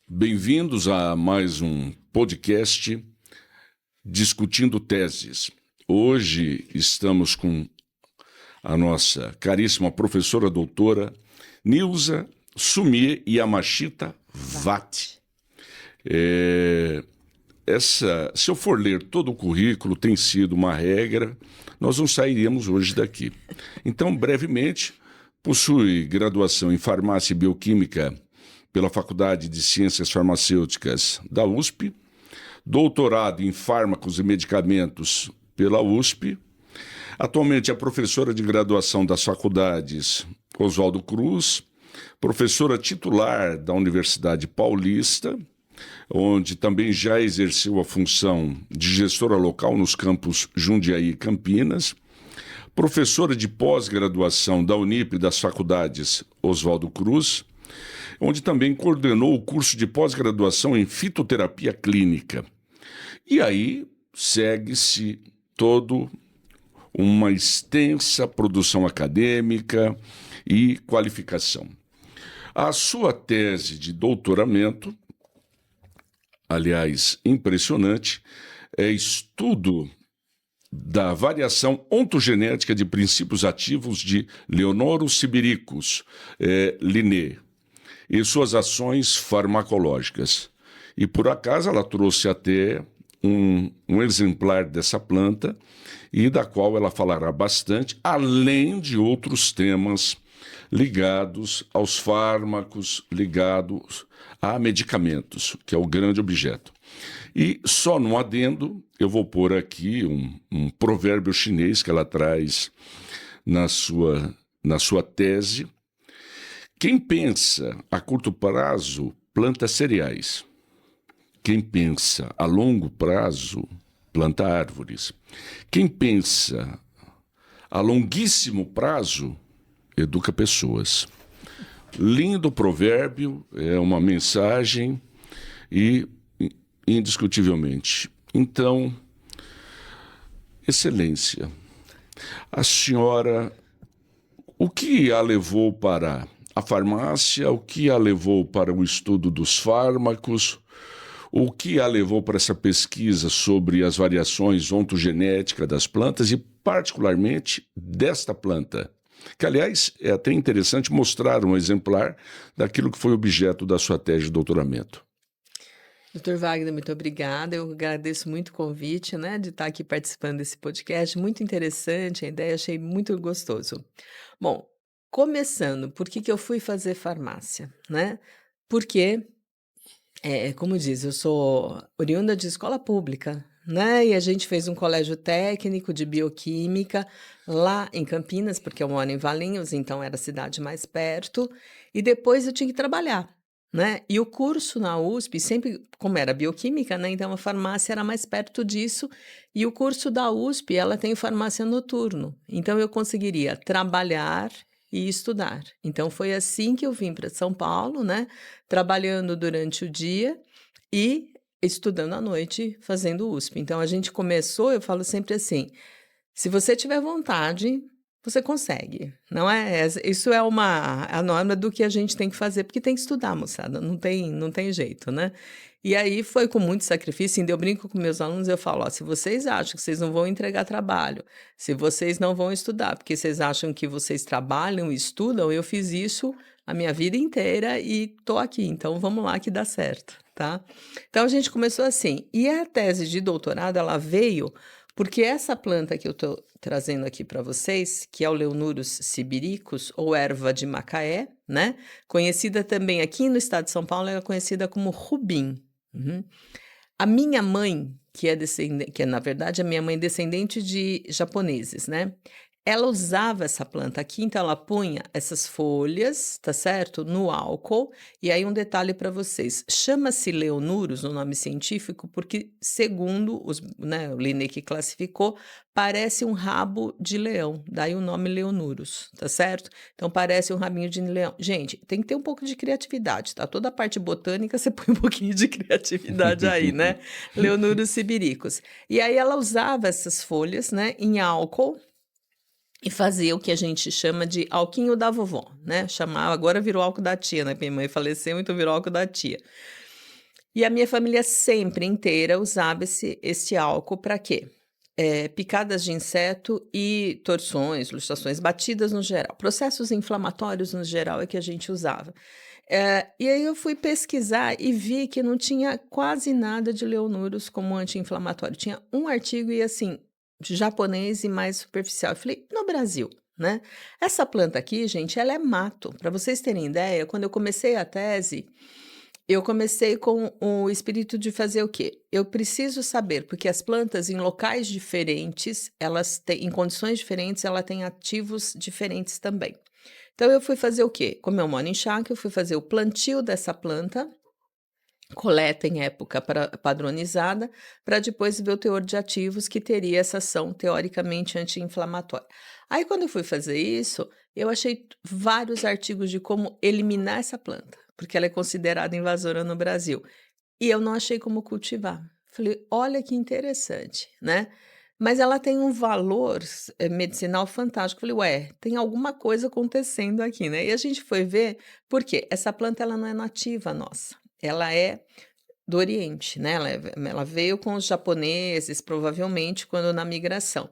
Bem-vindos a mais um podcast discutindo teses. Hoje estamos com a nossa caríssima professora doutora Nilza Sumie Yamashita Vatti. Se eu for ler todo o currículo, tem sido uma regra, nós não sairíamos hoje daqui. Então, brevemente, possui graduação em farmácia e bioquímica pela Faculdade de Ciências Farmacêuticas da USP, doutorado em fármacos e medicamentos pela USP. Atualmente é professora de graduação das faculdades Oswaldo Cruz, professora titular da Universidade Paulista, onde também já exerceu a função de gestora local nos campos Jundiaí e Campinas, professora de pós-graduação da Unip e das faculdades Oswaldo Cruz, onde também coordenou o curso de pós-graduação em fitoterapia clínica. E aí segue-se toda uma extensa produção acadêmica e qualificação. A sua tese de doutoramento, aliás, impressionante, é estudo da variação ontogenética de princípios ativos de Leonorus sibiricus, Linné, e suas ações farmacológicas. E por acaso ela trouxe até um exemplar dessa planta e da qual ela falará bastante, além de outros temas ligados aos fármacos, ligados a medicamentos, que é o grande objeto. E só num adendo, eu vou pôr aqui um provérbio chinês que ela traz na sua tese. Quem pensa a curto prazo, planta cereais. Quem pensa a longo prazo, planta árvores. Quem pensa a longuíssimo prazo, educa pessoas. Lindo provérbio, é uma mensagem e indiscutivelmente. Então, Excelência, a senhora, o que a levou para a farmácia, o que a levou para o estudo dos fármacos, o que a levou para essa pesquisa sobre as variações ontogenéticas das plantas e, particularmente, desta planta? Que, aliás, é até interessante mostrar um exemplar daquilo que foi objeto da sua tese de doutoramento. Doutor Wagner, muito obrigada. Eu agradeço muito o convite, de estar aqui participando desse podcast. Muito interessante a ideia, achei muito gostoso. Bom, começando, por que eu fui fazer farmácia, Porque, como diz, eu sou oriunda de escola pública, e a gente fez um colégio técnico de bioquímica lá em Campinas, porque eu moro em Valinhos, então era a cidade mais perto, e depois eu tinha que trabalhar, E o curso na USP, sempre, como era bioquímica, então a farmácia era mais perto disso, e o curso da USP, ela tem farmácia noturno, então eu conseguiria trabalhar e estudar. Então foi assim que eu vim para São Paulo, trabalhando durante o dia e estudando à noite, fazendo USP. Então a gente começou, eu falo sempre assim, se você tiver vontade, você consegue, não é? Isso é a norma do que a gente tem que fazer, porque tem que estudar, moçada, não tem jeito, E aí foi com muito sacrifício, ainda eu brinco com meus alunos, eu falo, se vocês acham que vocês não vão entregar trabalho, se vocês não vão estudar, porque vocês acham que vocês trabalham e estudam, eu fiz isso a minha vida inteira e tô aqui, então vamos lá que dá certo, tá? Então a gente começou assim, e a tese de doutorado, ela veio porque essa planta que eu estou trazendo aqui para vocês, que é o Leonurus sibiricus, ou erva de Macaé, Conhecida também aqui no estado de São Paulo, ela é conhecida como rubim. A minha mãe, que na verdade a minha mãe é descendente de japoneses, Ela usava essa planta aqui, então ela punha essas folhas, tá certo? No álcool. E aí um detalhe para vocês, chama-se Leonurus, o nome científico, porque segundo o Linné que classificou, parece um rabo de leão, daí o nome Leonurus, tá certo? Então parece um rabinho de leão. Gente, tem que ter um pouco de criatividade, tá? Toda a parte botânica você põe um pouquinho de criatividade aí, Leonurus sibiricus. E aí ela usava essas folhas, em álcool, e fazia o que a gente chama de alquinho da vovó, Chamava, agora virou álcool da tia, Minha mãe faleceu, então virou álcool da tia. E a minha família sempre inteira usava esse álcool para quê? Picadas de inseto e torções, luxações, batidas no geral. Processos inflamatórios no geral é que a gente usava. E aí eu fui pesquisar e vi que não tinha quase nada de leonuros como anti-inflamatório. Tinha um artigo e assim, japonês e mais superficial. Eu falei, no Brasil, né? Essa planta aqui, gente, ela é mato. Para vocês terem ideia, quando eu comecei a tese, eu comecei com o espírito de fazer o quê? Eu preciso saber, porque as plantas em locais diferentes, elas têm, em condições diferentes, ela tem ativos diferentes também. Então eu fui fazer o quê? Como eu moro em chácara, eu fui fazer o plantio dessa planta, coleta em época padronizada, para depois ver o teor de ativos que teria essa ação teoricamente anti-inflamatória. Aí quando eu fui fazer isso, eu achei vários artigos de como eliminar essa planta, porque ela é considerada invasora no Brasil. E eu não achei como cultivar. Falei, olha que interessante, né? Mas ela tem um valor medicinal fantástico. Falei, ué, tem alguma coisa acontecendo aqui, né? E a gente foi ver, por quê? Essa planta ela não é nativa nossa. Ela é do Oriente, né? Ela veio com os japoneses, provavelmente, quando na migração.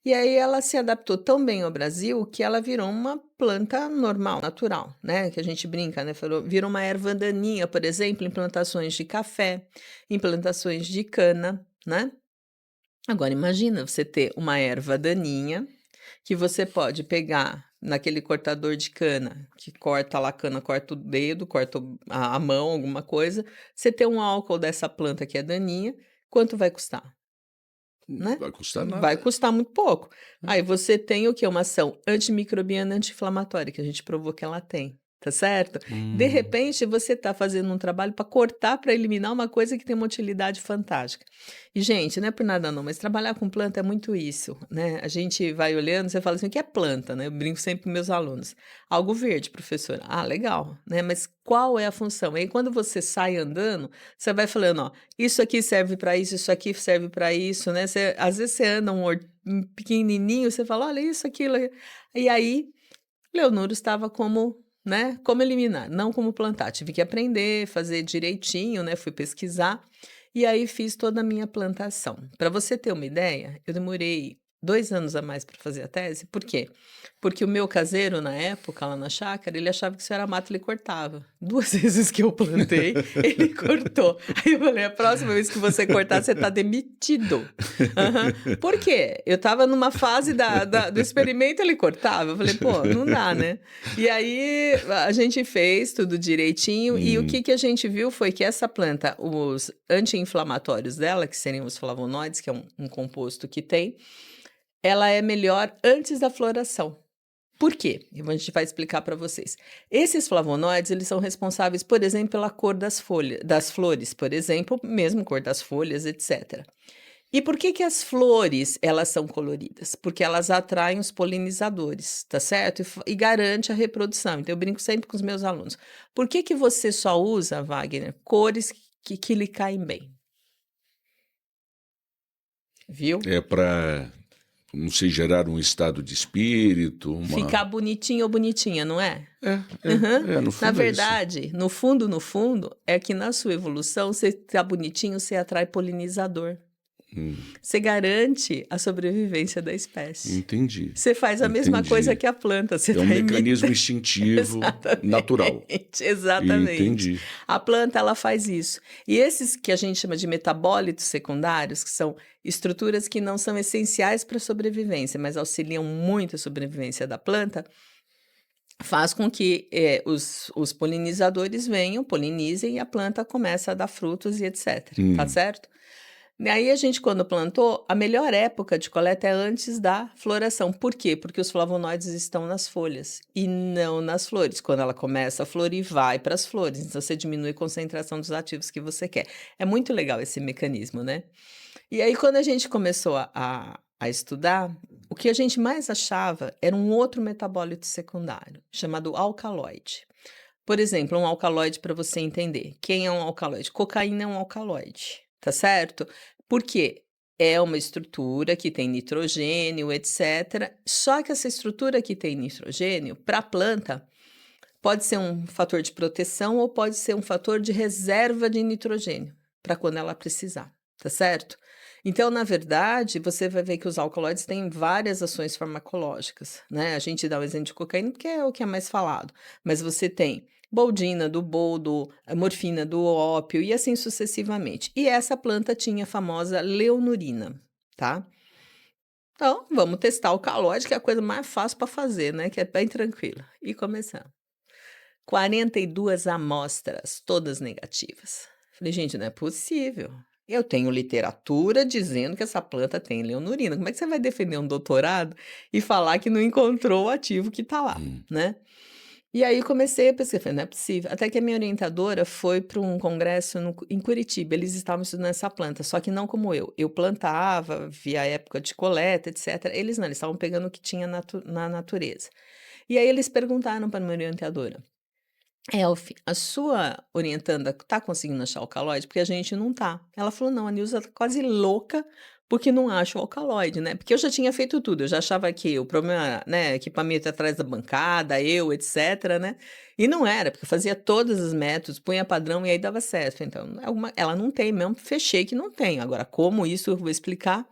E aí ela se adaptou tão bem ao Brasil que ela virou uma planta normal, natural, né? Que a gente brinca, né? Virou uma erva daninha, por exemplo, em plantações de café, em plantações de cana, né? Agora imagina você ter uma erva daninha que você pode pegar naquele cortador de cana, que corta lá a cana, corta o dedo, corta a mão, alguma coisa, você ter um álcool dessa planta que é daninha, quanto vai custar? Não Né? vai custar Vai nada. custar muito pouco. Aí você tem o quê? Uma ação antimicrobiana, anti-inflamatória, que a gente provou que ela tem, tá certo? De Hum. repente, você está fazendo um trabalho para cortar, para eliminar uma coisa que tem uma utilidade fantástica. E, gente, não é por nada não, mas trabalhar com planta é muito isso, né? A gente vai olhando, você fala assim, o que é planta, né? Eu brinco sempre com meus alunos. Algo verde, professora. Ah, legal, né? Mas qual é a função? E aí, quando você sai andando, você vai falando, ó, isso aqui serve para isso aqui serve para isso, né? Às vezes você anda um pequenininho, você fala, olha isso, aquilo. E aí, Leonuro estava como, né? Como eliminar, não como plantar. Tive que aprender, fazer direitinho, né? Fui pesquisar e aí fiz toda a minha plantação. Para você ter uma ideia, eu demorei 2 anos a mais para fazer a tese. Por quê? Porque o meu caseiro, na época, lá na chácara, ele achava que isso era mato, ele cortava. 2 vezes que eu plantei, ele cortou. Aí eu falei, a próxima vez que você cortar, você está demitido. Aham. Por quê? Eu estava numa fase do experimento, ele cortava. Eu falei, pô, não dá, né? E aí a gente fez tudo direitinho e o Hum. que a gente viu foi que essa planta, os anti-inflamatórios dela, que seriam os flavonoides, que é um composto que tem, ela é melhor antes da floração. Por quê? A gente vai explicar para vocês. Esses flavonoides, eles são responsáveis, por exemplo, pela cor das flores, por exemplo, mesmo cor das folhas, etc. E por que as flores, elas são coloridas? Porque elas atraem os polinizadores, tá certo? E garante a reprodução. Então, eu brinco sempre com os meus alunos. Por que você só usa, Wagner, cores que lhe caem bem? Viu? É para, não sei, gerar um estado de espírito, Ficar uma... bonitinho ou bonitinha, não é? É, Uhum. no Na fundo é isso. verdade, no fundo, é que na sua evolução, você tá bonitinho, você atrai polinizador. Você garante a sobrevivência da espécie. Entendi. Você faz a mesma coisa que a planta, você É um está mecanismo instintivo natural. Exatamente. Entendi. A planta, ela faz isso. E esses que a gente chama de metabólitos secundários, que são estruturas que não são essenciais para a sobrevivência, mas auxiliam muito a sobrevivência da planta, faz com que os polinizadores venham, polinizem e a planta começa a dar frutos e etc. Tá certo? E aí a gente, quando plantou, a melhor época de coleta é antes da floração. Por quê? Porque os flavonoides estão nas folhas e não nas flores. Quando ela começa a florir, vai para as flores. Então, você diminui a concentração dos ativos que você quer. É muito legal esse mecanismo, né? E aí, quando a gente começou a estudar, o que a gente mais achava era um outro metabólito secundário, chamado alcaloide. Por exemplo, um alcaloide, para você entender. Quem é um alcaloide? Cocaína é um alcaloide, tá certo? Por quê? É uma estrutura que tem nitrogênio, etc. Só que essa estrutura que tem nitrogênio, para a planta, Pode ser um fator de proteção ou pode ser um fator de reserva de nitrogênio, para quando ela precisar, tá certo? Então, na verdade, você vai ver que os alcaloides têm várias ações farmacológicas, né? A gente dá o exemplo de cocaína porque é o que é mais falado, mas você tem boldina do boldo, a morfina do ópio e assim sucessivamente. E essa planta tinha a famosa leonurina, tá? Então, vamos testar o alcaloide, que é a coisa mais fácil para fazer, né? Que é bem tranquila. E começamos. 42 amostras, todas negativas. Falei, gente, não é possível. Eu tenho literatura dizendo que essa planta tem leonurina. Como é que você vai defender um doutorado e falar que não encontrou o ativo que está lá, né? E aí comecei a pesquisar, falei, não é possível. Até que a minha orientadora foi para um congresso em Curitiba, eles estavam estudando essa planta, só que não como eu. Eu plantava, via a época de coleta, etc. Eles não, eles estavam pegando o que tinha na natureza. E aí eles perguntaram para a minha orientadora, Elfi, a sua orientanda tá conseguindo achar o alcaloide? Porque a gente não tá. Ela falou, não, a Nilza tá quase louca porque não acha o alcaloide, né? Porque eu já tinha feito tudo, eu já achava que o problema era, né, equipamento atrás da bancada, eu, etc, né? E não era, porque eu fazia todos os métodos, punha padrão e aí dava certo. Então, ela não tem mesmo, fechei que não tem. Agora, como isso eu vou explicar?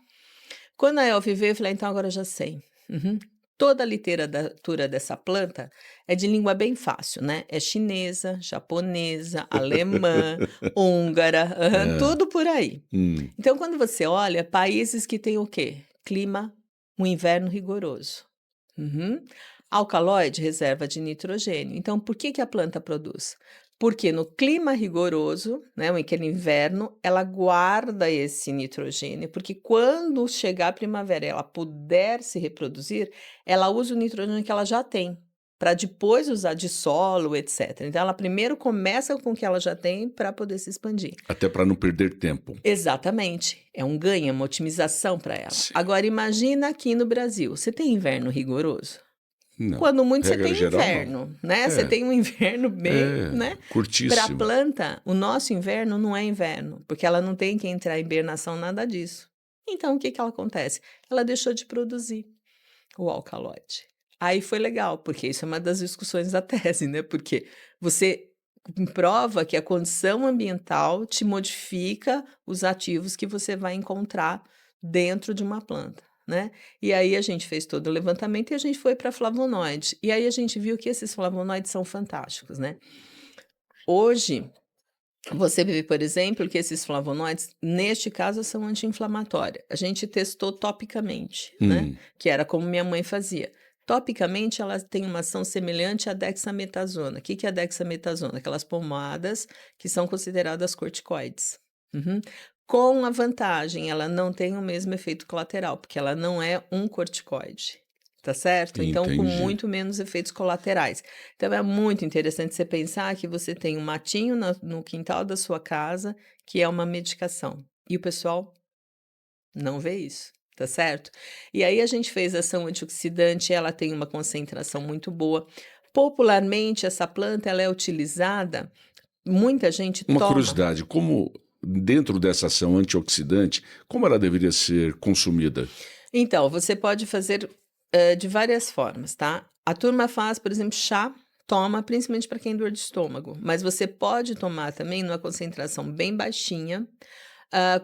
Quando a Elfi veio, eu falei, então agora eu já sei. Uhum. Toda a literatura dessa planta é de língua bem fácil, né? É chinesa, japonesa, alemã, húngara, É. tudo por aí. Hum. Então, quando você olha, países que têm o quê? Clima, um inverno rigoroso. Uhum. Alcaloide, reserva de nitrogênio. Então, por que a planta produz? Porque no clima rigoroso, né, aquele inverno, ela guarda esse nitrogênio, porque quando chegar a primavera e ela puder se reproduzir, ela usa o nitrogênio que ela já tem, para depois usar de solo, etc. Então, ela primeiro começa com o que ela já tem para poder se expandir. Até para não perder tempo. Exatamente. É um ganho, é uma otimização para ela. Sim. Agora, imagina aqui no Brasil, você tem inverno rigoroso? Não. Quando muito, você Regra tem geral, não. inverno, né? Você tem um inverno bem, né? Para a Curtíssimo. planta, o nosso inverno não é inverno, porque ela não tem que entrar em hibernação, nada disso. Então, o que ela acontece? Ela deixou de produzir o alcaloide. Aí foi legal, porque isso é uma das discussões da tese, né? Porque você prova que a condição ambiental te modifica os ativos que você vai encontrar dentro de uma planta, né? E aí a gente fez todo o levantamento e a gente foi para flavonoide. E aí a gente viu que esses flavonoides são fantásticos, né? Hoje, você vê, por exemplo, que esses flavonoides, neste caso, são anti-inflamatórios. A gente testou topicamente, né? Que era como minha mãe fazia. Topicamente, ela tem uma ação semelhante à dexametasona. O que é a dexametasona? Aquelas pomadas que são consideradas corticoides. Uhum. Com a vantagem, ela não tem o mesmo efeito colateral, porque ela não é um corticoide. Tá certo? Então, com Entendi. muito menos efeitos colaterais. Então, é muito interessante você pensar que você tem um matinho no quintal da sua casa, que é uma medicação. E o pessoal não vê isso, tá certo? E aí a gente fez ação antioxidante, ela tem uma concentração muito boa. Popularmente, essa planta ela é utilizada, muita gente Uma toma. curiosidade, como dentro dessa ação antioxidante, como ela deveria ser consumida? Então, você pode fazer de várias formas, tá? A turma faz, por exemplo, chá, toma, principalmente para quem tem dor de estômago, mas você pode tomar também numa concentração bem baixinha,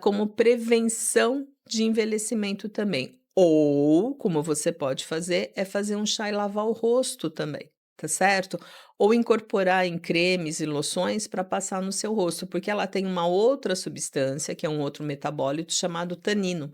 como prevenção de envelhecimento também. Ou, como você pode fazer, é fazer um chá e lavar o rosto também, tá certo? Ou incorporar em cremes e loções para passar no seu rosto, porque ela tem uma outra substância, que é um outro metabólito chamado tanino.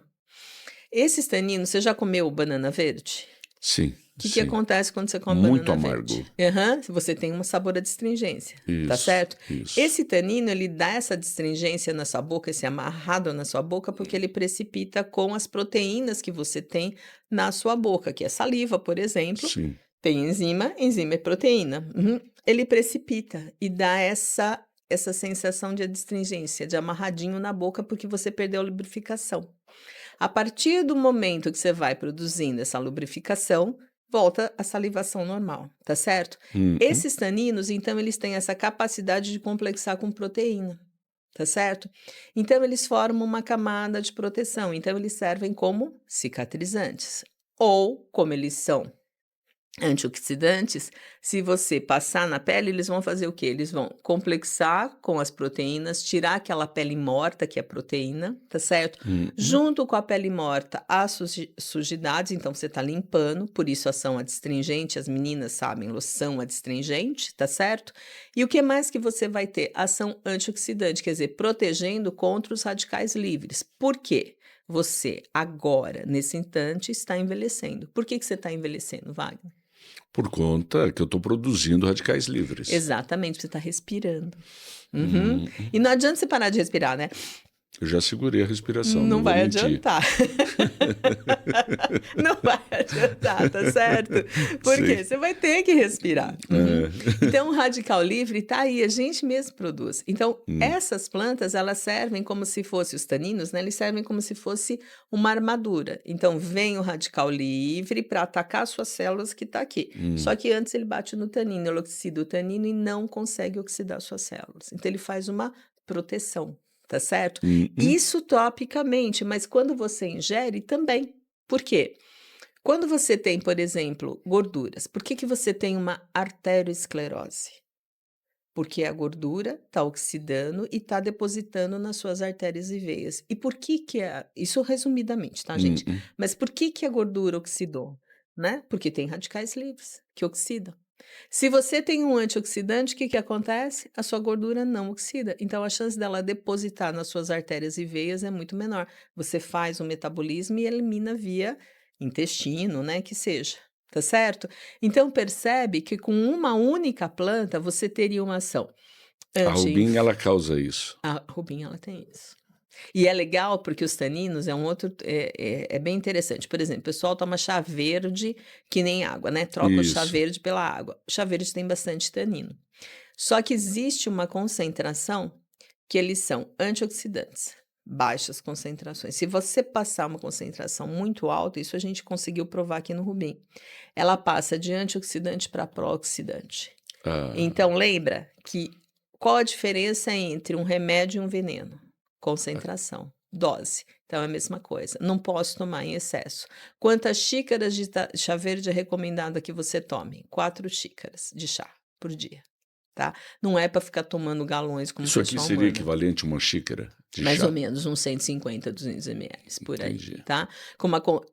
Esses taninos, você já comeu banana verde? Sim, O que sim. acontece quando você come Muito banana amargo. verde? Aham, você tem um sabor de astringência, tá Isso, certo? isso. Esse tanino, ele dá essa astringência na sua boca, esse amarrado na sua boca, porque ele precipita com as proteínas que você tem na sua boca, que é saliva, por exemplo. Sim. Tem enzima é proteína. Uhum. Ele precipita e dá essa sensação de adstringência, de amarradinho na boca, porque você perdeu a lubrificação. A partir do momento que você vai produzindo essa lubrificação, volta a salivação normal, tá certo? Esses taninos, então, eles têm essa capacidade de complexar com proteína, tá certo? Então, eles formam uma camada de proteção, então eles servem como cicatrizantes. Ou, como eles são antioxidantes, se você passar na pele, eles vão fazer o quê? Eles vão complexar com as proteínas, tirar aquela pele morta, que é proteína, tá certo? Uhum. Junto com a pele morta, as sujidades, então você tá limpando, por isso ação adstringente, as meninas sabem, loção adstringente, tá certo? E o que mais que você vai ter? Ação antioxidante, quer dizer, protegendo contra os radicais livres. Por quê? Você agora, nesse instante, está envelhecendo. Por que você está envelhecendo, Wagner? Por conta que eu estou produzindo radicais livres. Exatamente, você está respirando. Uhum. Hum, E não adianta você parar de respirar, né? eu já segurei a respiração, Não não vou vai mentir. adiantar. Não vai adiantar, tá certo? Porque Sim. você vai ter que respirar. Uhum. É. Então, o radical livre tá aí, a gente mesmo produz. Então, Hum, essas plantas, elas servem como se fosse os taninos, né? Eles servem como se fosse uma armadura. Então, vem o radical livre para atacar as suas células que tá aqui. Só que antes ele bate no tanino, ele oxida o tanino e não consegue oxidar suas células. Então, ele faz uma proteção. Tá certo? uhum. Isso topicamente, mas quando você ingere também. Por quê? Quando você tem, por exemplo, gorduras, por que você tem uma arteriosclerose? Porque a gordura está oxidando e está depositando nas suas artérias e veias. E por que isso resumidamente, tá, gente? Uhum. Mas por que a gordura oxidou? Né? Porque tem radicais livres que oxidam. Se você tem um antioxidante, o que acontece? A sua gordura não oxida. Então, a chance dela depositar nas suas artérias e veias é muito menor. Você faz o metabolismo e elimina via intestino, né? Que seja. Tá certo? Então, percebe que com uma única planta você teria uma ação A Rubin, anti-inf... ela causa isso. A rubim, ela tem isso. E é legal porque os taninos é um outro, é bem interessante. Por exemplo, o pessoal toma chá verde que nem água, né? Troca o chá Isso. verde pela água. O chá verde tem bastante tanino. Só que existe uma concentração que eles são antioxidantes, baixas concentrações. Se você passar uma concentração muito alta, isso a gente conseguiu provar aqui no Rubim, ela passa de antioxidante para pró-oxidante. Ah, Então, lembra que qual a diferença entre um remédio e um veneno? Concentração, dose. Então, é a mesma coisa. Não posso tomar em excesso. Quantas xícaras de chá verde é recomendado que você tome? 4 xícaras de chá por dia, tá? Não é para ficar tomando galões como o isso aqui pessoal seria manda. equivalente a uma xícara de Mais chá? ou menos uns 150, 200 ml por aí, Entendi. tá?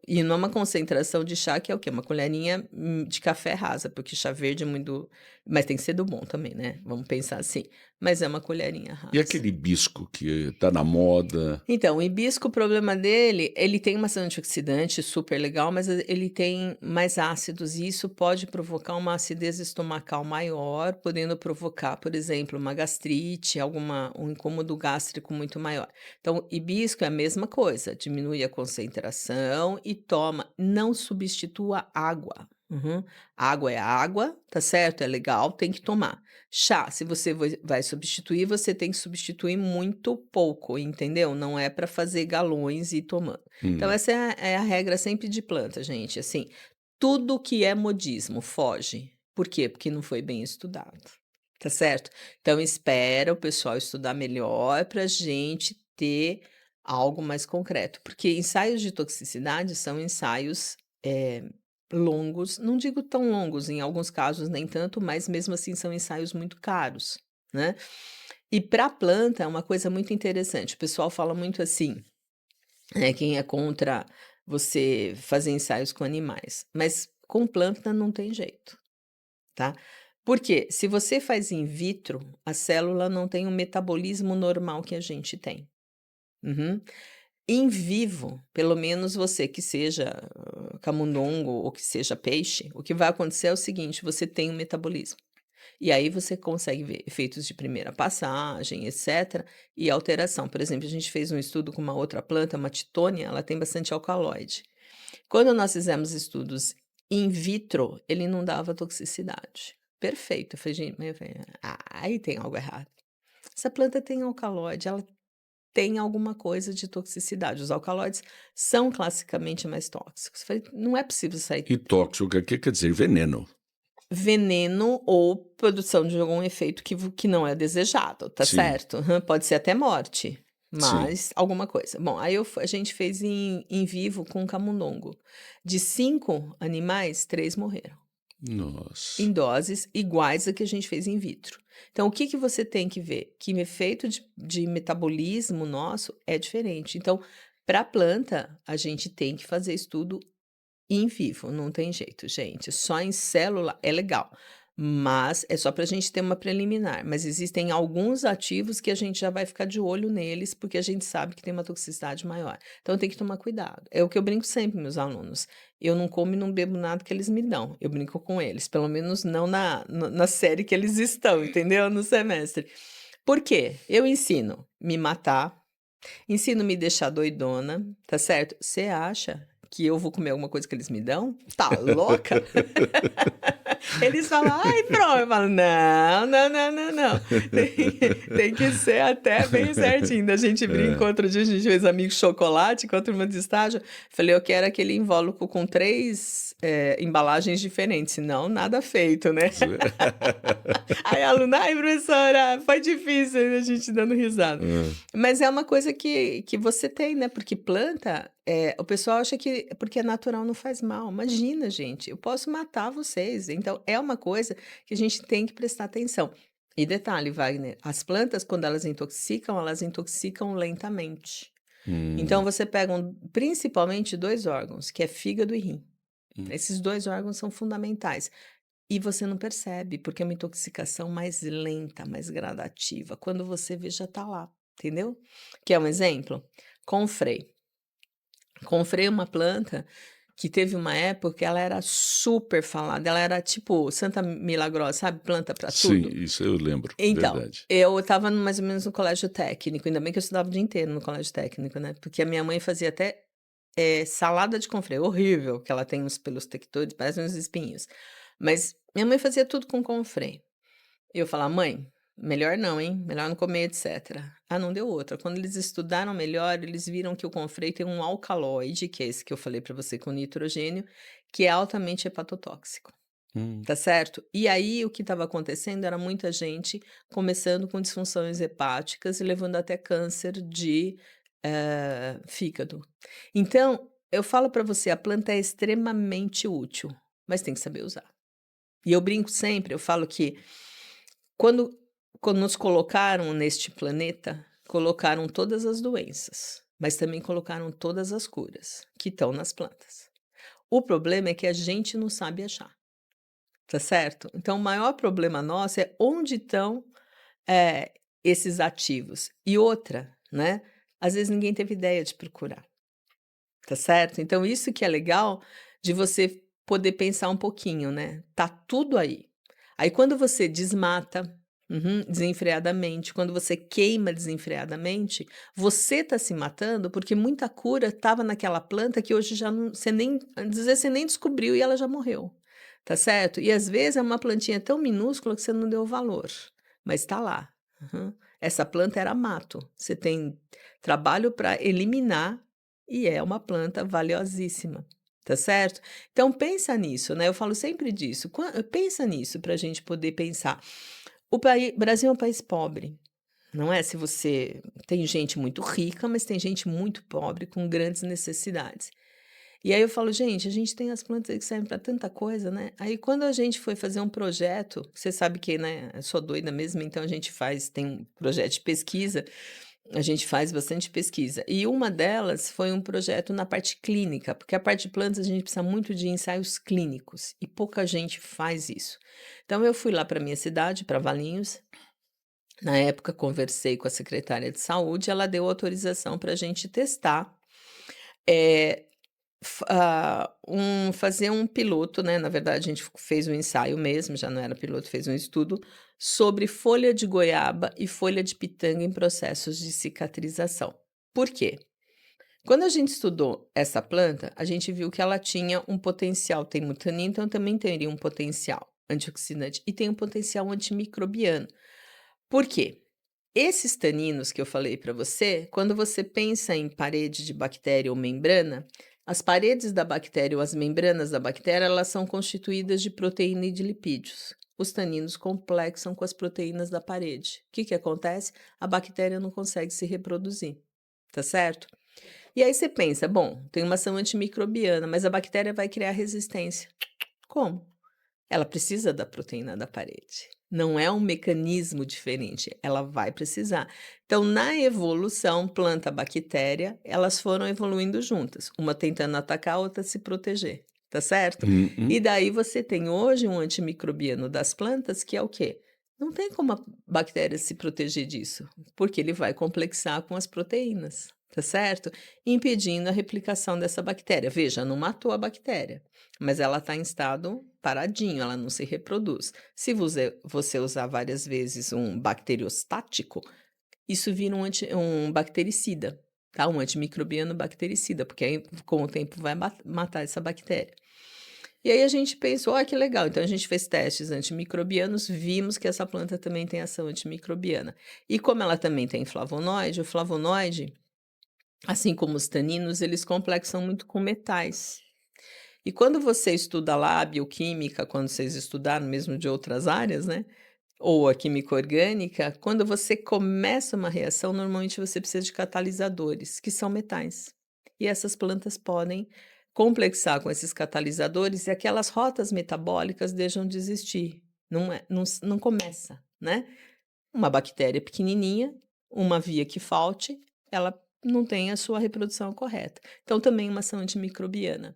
E numa concentração de chá que é o quê? Uma colherinha de café rasa, porque chá verde é muito... Mas tem que ser do bom também, né? Vamos pensar assim. Mas é uma colherinha E rasa. aquele hibisco que está na moda? Então, o hibisco, o problema dele, ele tem uma ação antioxidante super legal, mas ele tem mais ácidos e isso pode provocar uma acidez estomacal maior, podendo provocar, por exemplo, uma gastrite, um incômodo gástrico muito maior. Então, hibisco é a mesma coisa, diminui a concentração e toma, não substitua água. Uhum. Água é água, tá certo? É legal, tem que tomar. Chá, se você vai substituir, você tem que substituir muito pouco, entendeu? Não é para fazer galões e ir tomando. Então, essa é a regra sempre de planta, gente. Assim, tudo que é modismo foge. Por quê? Porque não foi bem estudado. Tá certo? Então, espera o pessoal estudar melhor para a gente ter algo mais concreto. Porque ensaios de toxicidade são ensaios longos, não digo tão longos, em alguns casos nem tanto, mas mesmo assim são ensaios muito caros, né? E para a planta é uma coisa muito interessante. O pessoal fala muito assim, quem é contra você fazer ensaios com animais, mas com planta não tem jeito, tá? Porque se você faz in vitro, a célula não tem o metabolismo normal que a gente tem. Uhum. Em vivo, pelo menos você que seja camundongo ou que seja peixe, o que vai acontecer é o seguinte: você tem um metabolismo. E aí você consegue ver efeitos de primeira passagem, etc. E alteração. Por exemplo, a gente fez um estudo com uma outra planta, uma titônia, ela tem bastante alcaloide. Quando nós fizemos estudos in vitro, ele não dava toxicidade. Perfeito. Eu falei, gente, aí tem algo errado. Essa planta tem alcaloide, ela tem alguma coisa de toxicidade. Os alcaloides são classicamente mais tóxicos. Falei, não é possível sair E tóxico aqui quer dizer veneno. veneno ou produção de algum efeito que não é desejado, tá Sim, certo? Pode ser até morte, sim. mas alguma coisa. Bom, aí a gente fez em vivo com camundongo. De 5 animais, 3 morreram. Nossa. em doses iguais a que a gente fez in vitro. Então, o que que você tem que ver? Que o efeito de metabolismo nosso é diferente. Então, para a planta, a gente tem que fazer estudo in vivo, não tem jeito, gente. Só em célula é legal, mas é só para a gente ter uma preliminar. Mas existem alguns ativos que a gente já vai ficar de olho neles, porque a gente sabe que tem uma toxicidade maior. Então tem que tomar cuidado. É o que eu brinco sempre, meus alunos. Eu não como e não bebo nada que eles me dão. Eu brinco com eles, pelo menos não na série que eles estão, entendeu? No semestre. Por quê? Eu ensino me matar, ensino me deixar doidona, tá certo? Você acha que eu vou comer alguma coisa que eles me dão? Tá louca? Eles falam, ai, pronto. Eu falo, não, não, não, não, não. Tem que ser até bem certinho. A gente brinca, É. outro dia a gente fez amigo chocolate com a turma de estágio. Falei, eu quero aquele invólucro com 3 embalagens diferentes, senão nada feito, né? Aí a aluna, ai, professora, foi difícil, a gente dando risada. É. Mas é uma coisa que você tem, né? Porque planta, o pessoal acha que porque é natural não faz mal. Imagina, gente, eu posso matar vocês. Então, é uma coisa que a gente tem que prestar atenção. E detalhe, Wagner, as plantas, quando elas intoxicam lentamente. Então, Hum, você pega principalmente 2 órgãos, que é fígado e rim. hum. Esses 2 órgãos são fundamentais. E você não percebe, porque é uma intoxicação mais lenta, mais gradativa. Quando você vê, já tá lá, entendeu? Quer um exemplo? Confrei. Confrei é uma planta que teve uma época que ela era super falada, ela era tipo Santa Milagrosa, sabe? Planta para Sim, tudo. isso eu lembro, Então, verdade. eu estava mais ou menos no colégio técnico, ainda bem que eu estudava o dia inteiro no colégio técnico, né? Porque a minha mãe fazia até salada de confrei, horrível, que ela tem uns pelos tectores, parecem uns espinhos. Mas minha mãe fazia tudo com confrei. E eu falava: "Mãe, melhor não, hein, melhor não comer, etcétera". Ah, não deu outra. Quando eles estudaram melhor, eles viram que o confrei tem um alcaloide, que é esse que eu falei para você com nitrogênio, que é altamente hepatotóxico, Hum, tá certo? E aí o que estava acontecendo era muita gente começando com disfunções hepáticas e levando até câncer de, fígado. Então, eu falo para você, a planta é extremamente útil, mas tem que saber usar. E eu brinco sempre, eu falo que quando quando nos colocaram neste planeta, colocaram todas as doenças, mas também colocaram todas as curas, que estão nas plantas. O problema é que a gente não sabe achar, tá certo? Então o maior problema nosso é onde estão, esses ativos. E outra, né, às vezes ninguém teve ideia de procurar, tá certo? Então isso que é legal de você poder pensar um pouquinho, né, tá tudo aí. Aí quando você desmata, desenfreadamente, quando você queima desenfreadamente, você está se matando, porque muita cura estava naquela planta que hoje já não você nem às vezes você nem descobriu e ela já morreu, tá certo? E às vezes é uma plantinha tão minúscula que você não deu valor, mas está lá. Essa planta era mato, você tem trabalho para eliminar e é uma planta valiosíssima, tá certo? Então pensa nisso, né, eu falo sempre disso, pensa nisso para a gente poder pensar. Brasil é um país pobre, não é? Se você tem gente muito rica, mas tem gente muito pobre com grandes necessidades. E aí eu falo: "Gente, a gente tem as plantas aí que servem para tanta coisa, né". Aí quando a gente foi fazer um projeto, você sabe que, né, eu sou doida mesmo, então a gente tem um projeto de pesquisa, a gente faz bastante pesquisa. E uma delas foi um projeto na parte clínica, porque a parte de plantas a gente precisa muito de ensaios clínicos e pouca gente faz isso. Então eu fui lá para minha cidade, para Valinhos, na época conversei com a secretária de saúde, ela deu autorização para a gente testar, eh, fazer um piloto, né, na verdade a gente fez um ensaio mesmo, já não era piloto, fez um estudo, sobre folha de goiaba e folha de pitanga em processos de cicatrização. Por quê? Quando a gente estudou essa planta, a gente viu que ela tinha um potencial, tem muito tanino, então também teria um potencial antioxidante e tem um potencial antimicrobiano. Por quê? Esses taninos que eu falei para você, quando você pensa em parede de bactéria ou membrana, as paredes da bactéria ou as membranas da bactéria, elas são constituídas de proteína e de lipídios. Os taninos complexam com as proteínas da parede. O que que acontece? A bactéria não consegue se reproduzir, tá certo? E aí você pensa, bom, tem uma ação antimicrobiana, mas a bactéria vai criar resistência. Como? ela precisa da proteína da parede. Não é um mecanismo diferente, ela vai precisar. Então, na evolução planta-bactéria, elas foram evoluindo juntas, uma tentando atacar, a outra se proteger, tá certo? E Uhum. daí você tem hoje um antimicrobiano das plantas que é o quê? Não tem como a bactéria se proteger disso, porque ele vai complexar com as proteínas, tá certo? Impedindo a replicação dessa bactéria. Veja, não matou a bactéria, mas ela está em estado paradinho, ela não se reproduz. Se você usar várias vezes um bacteriostático, isso vira um bactericida, tá? Um antimicrobiano bactericida, porque aí com o tempo vai matar essa bactéria. E aí a gente pensou, que legal, então a gente fez testes antimicrobianos, vimos que essa planta também tem ação antimicrobiana. E como ela também tem flavonoide, o flavonoide, assim como os taninos, eles complexam muito com metais. E quando você estuda lá a bioquímica, quando vocês estudaram mesmo de outras áreas, né, ou a química orgânica, quando você começa uma reação, normalmente você precisa de catalisadores, que são metais. E essas plantas podem complexar com esses catalisadores e aquelas rotas metabólicas deixam de existir. Não começa, né? Uma bactéria pequenininha, uma via que falte, ela não tem a sua reprodução correta. Então, também uma ação antimicrobiana.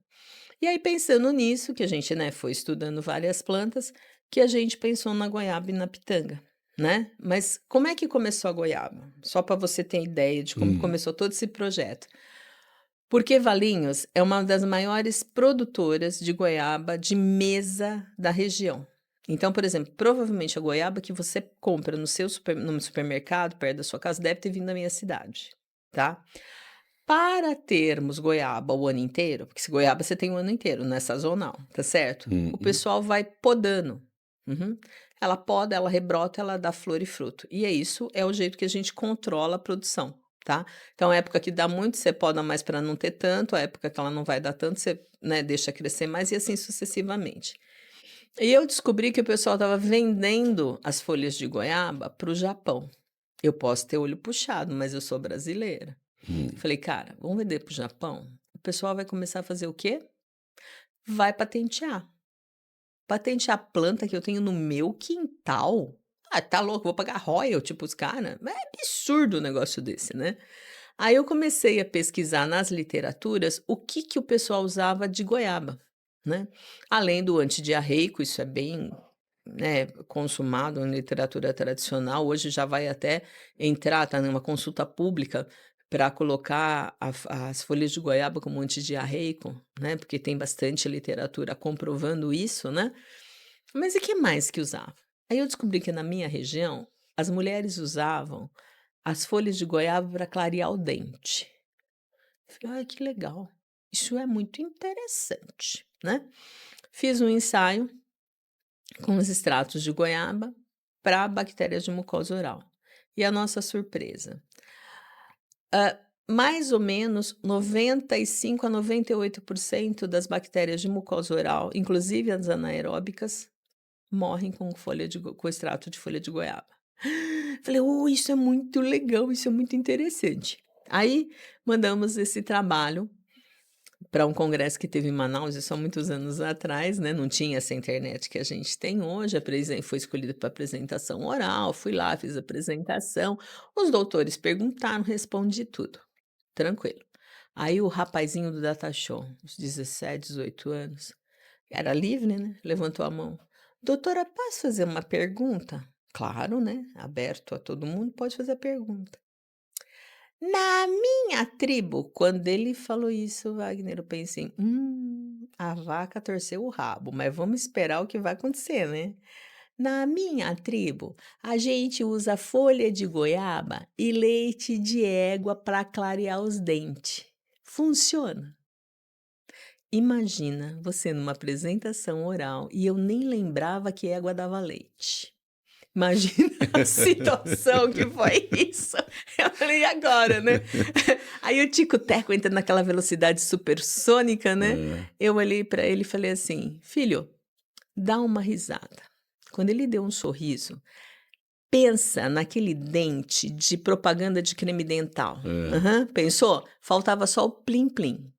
E aí, pensando nisso, que a gente, né, foi estudando várias plantas, que a gente pensou na goiaba e na pitanga, né? Mas como é que começou a goiaba? Só para você ter ideia de como Hum. começou todo esse projeto. Porque Valinhos é uma das maiores produtoras de goiaba de mesa da região. Então, por exemplo, provavelmente a goiaba que você compra no supermercado, perto da sua casa, deve ter vindo da minha cidade, tá? Para termos goiaba o ano inteiro, porque se goiaba você tem o ano inteiro, não é sazonal, tá certo? O Uhum. pessoal vai podando. Uhum. Ela poda, ela rebrota, ela dá flor e fruto. E é o jeito que a gente controla a produção, tá? Então, a época que dá muito, você poda mais para não ter tanto, a época que ela não vai dar tanto, você, né, deixa crescer mais e assim sucessivamente. E eu descobri que o pessoal estava vendendo as folhas de goiaba para o Japão. Eu posso ter olho puxado, mas eu sou brasileira. Hum. Falei: "Cara, vamos vender para o Japão? O pessoal vai começar a fazer o quê? Vai patentear. Patentear a planta que eu tenho no meu quintal? Ah, tá louco, vou pagar royalty para os cara? É absurdo um negócio desse, né?" Aí eu comecei a pesquisar nas literaturas o que que o pessoal usava de goiaba, né. Além do antidiarreico, isso é bem, né, consumado na literatura tradicional, hoje já vai até entrar, tá numa consulta pública para colocar as folhas de goiaba como antidiarreico, né, porque tem bastante literatura comprovando isso, né. Mas e que mais que usava? Aí eu descobri que na minha região, as mulheres usavam as folhas de goiaba para clarear o dente. Falei: "Ai, que legal, isso é muito interessante", né. Fiz um ensaio com os extratos de goiaba para bactérias de mucosa oral. E a nossa surpresa, mais ou menos 95 a 98% das bactérias de mucosa oral, inclusive as anaeróbicas, morrem com com extrato de folha de goiaba. Falei: "Oh, isso é muito legal, isso é muito interessante". Aí mandamos esse trabalho para um congresso que teve em Manaus, isso há muitos anos atrás, né, não tinha essa internet que a gente tem hoje, foi escolhido para apresentação oral, fui lá, fiz a apresentação, os doutores perguntaram, respondi tudo, tranquilo. Aí o rapazinho do data show, uns 17, 18 anos, era livre, né, levantou a mão: "Doutora, posso fazer uma pergunta?" Claro, né, aberto a todo mundo, pode fazer a pergunta. Na minha tribo, quando ele falou isso, Wagner, eu pensei: a vaca torceu o rabo, mas vamos esperar o que vai acontecer, né?" Na minha tribo, a gente usa folha de goiaba e leite de égua para clarear os dentes. Funciona. Imagina você numa apresentação oral e eu nem lembrava que égua dava leite. Imagina a situação que foi isso. Eu falei: "E agora, né?" Aí o tico-teco entra naquela velocidade supersônica, né, É. eu olhei para ele e falei assim: "Filho, dá uma risada". Quando ele deu um sorriso, pensa naquele dente de propaganda de creme dental. É. Aham, pensou? Faltava só o plim-plim.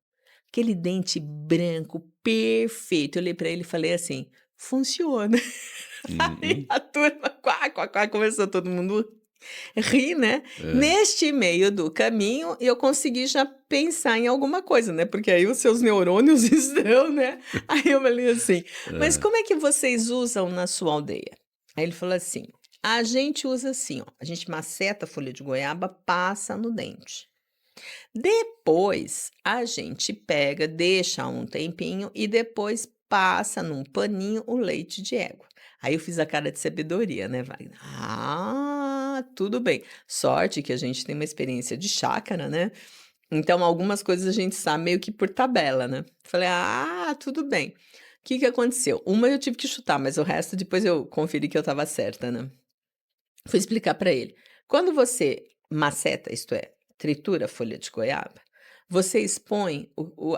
Aquele dente branco, perfeito. Eu olhei para ele e falei assim: funciona. Aí Uhum. a turma, quá, quá, quá, começou todo mundo rir, né. É. Neste meio do caminho, eu consegui já pensar em alguma coisa, né, porque aí os seus neurônios estão, né. Aí eu falei assim: "Mas É. como é que vocês usam na sua aldeia?" Aí ele falou assim: "A gente usa assim, ó, a gente maceta a folha de goiaba, passa no dente. Depois a gente pega, deixa um tempinho e depois passa num paninho o leite de égua." Aí eu fiz a cara de sabedoria, né, Wagner. "Ah, tudo bem." Sorte que a gente tem uma experiência de chácara, né, então algumas coisas a gente sabe meio que por tabela, né. Falei: "Ah, tudo bem." O que que aconteceu? Uma eu tive que chutar, mas o resto depois eu conferi que eu estava certa, né. Fui explicar para ele. Quando você maceta, isto é, tritura a folha de goiaba, você expõe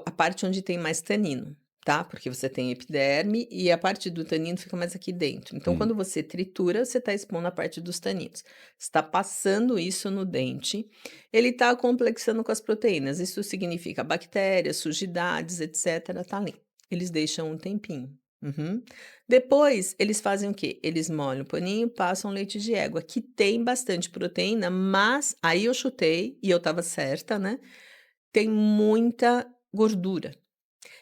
a parte onde tem mais tanino, tá? Porque você tem epiderme e a parte do tanino fica mais aqui dentro. Então, Hum. quando você tritura, você está expondo a parte dos taninos. Está passando isso no dente, ele está complexando com as proteínas. Isso significa bactérias, sujidades, etc. Tá ali. Eles deixam um tempinho. Uhum. Depois, eles fazem o quê? Eles molham o paninho, passam leite de égua, que tem bastante proteína, mas aí eu chutei e eu estava certa, né, tem muita gordura.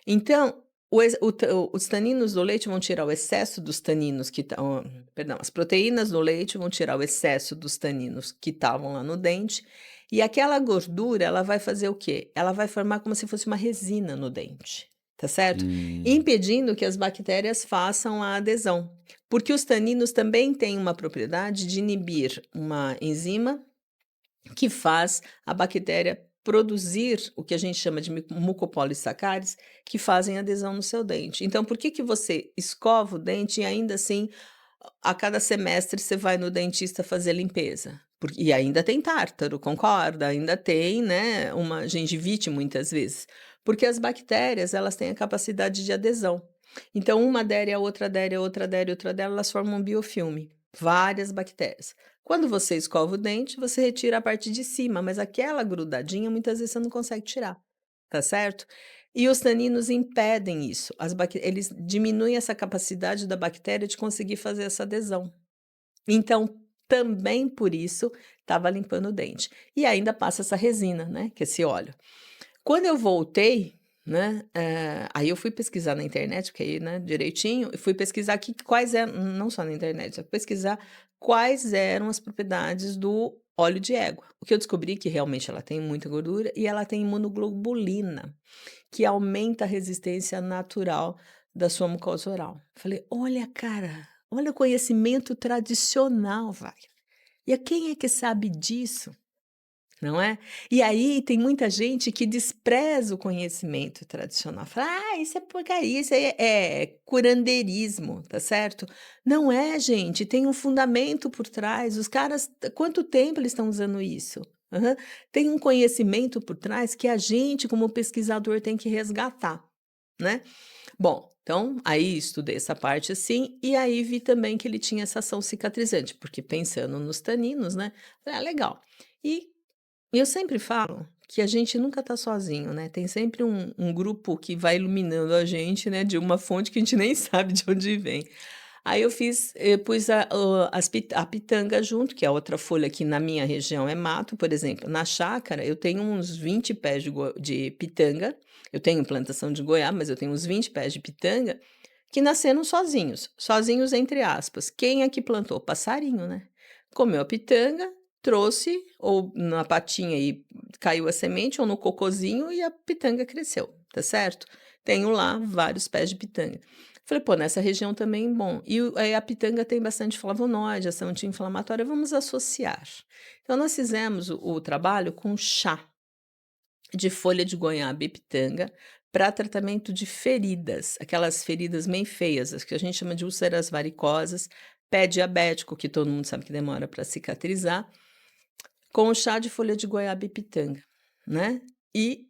Então, os taninos do leite vão tirar o excesso dos taninos que estão, perdão, as proteínas do leite vão tirar o excesso dos taninos que estavam lá no dente, e aquela gordura, ela vai fazer o quê? Ela vai formar como se fosse uma resina no dente, tá certo? Hum. Impedindo que as bactérias façam a adesão, porque os taninos também têm uma propriedade de inibir uma enzima que faz a bactéria produzir o que a gente chama de mucopolissacarídeos, que fazem adesão no seu dente. Então, por que que você escova o dente e ainda assim, a cada semestre você vai no dentista fazer limpeza? E ainda tem tártaro, concorda? Ainda tem, né, uma gengivite muitas vezes, porque as bactérias, elas têm a capacidade de adesão. Então uma adere, a outra adere, a outra adere, a outra adere, elas formam um biofilme, várias bactérias. Quando você escova o dente, você retira a parte de cima, mas aquela grudadinha muitas vezes você não consegue tirar, tá certo? E os taninos impedem isso, eles diminuem essa capacidade da bactéria de conseguir fazer essa adesão. Então, também por isso, estava limpando o dente. E ainda passa essa resina, né, que é esse óleo. Quando eu voltei, né, aí eu fui pesquisar na internet, porque aí, né, direitinho, e fui pesquisar quais eram, não só na internet, eu fui pesquisar quais eram as propriedades do óleo de égua. O que eu descobri que realmente ela tem muita gordura e ela tem imunoglobulina, que aumenta a resistência natural da sua mucosa oral. Falei: "Olha, cara, olha o conhecimento tradicional, vai. E a quem é que sabe disso?" Não é? E aí tem muita gente que despreza o conhecimento tradicional, fala: "Ah, isso é porcaria, isso aí é curandeirismo", tá certo? Não é, gente, tem um fundamento por trás, os caras, quanto tempo eles estão usando isso? Aham. Tem um conhecimento por trás que a gente, como pesquisador, tem que resgatar, né? Bom, então aí estudei essa parte assim, e aí vi também que ele tinha essa ação cicatrizante, porque pensando nos taninos, né? Falei: "Ah, legal." E eu sempre falo que a gente nunca está sozinho, né, tem sempre um grupo que vai iluminando a gente, né, de uma fonte que a gente nem sabe de onde vem. Aí pus a pitanga junto, que é outra folha que na minha região é mato, por exemplo, na chácara eu tenho uns 20 pés de pitanga, eu tenho plantação de goiaba, mas eu tenho uns 20 pés de pitanga, que nasceram sozinhos, sozinhos entre aspas. Quem é que plantou? Passarinho, né. Comeu a pitanga, trouxe ou na patinha e caiu a semente ou no cocôzinho e a pitanga cresceu, tá certo? Tenho lá vários pés de pitanga. Falei: "Pô, nessa região também, bom." E aí a pitanga tem bastante flavonoide, ação anti-inflamatória, vamos associar. Então nós fizemos o trabalho com chá de folha de goiaba e pitanga para tratamento de feridas, aquelas feridas bem feias, as que a gente chama de úlceras varicosas, pé diabético, que todo mundo sabe que demora para cicatrizar, com o chá de folha de goiaba e pitanga, né. E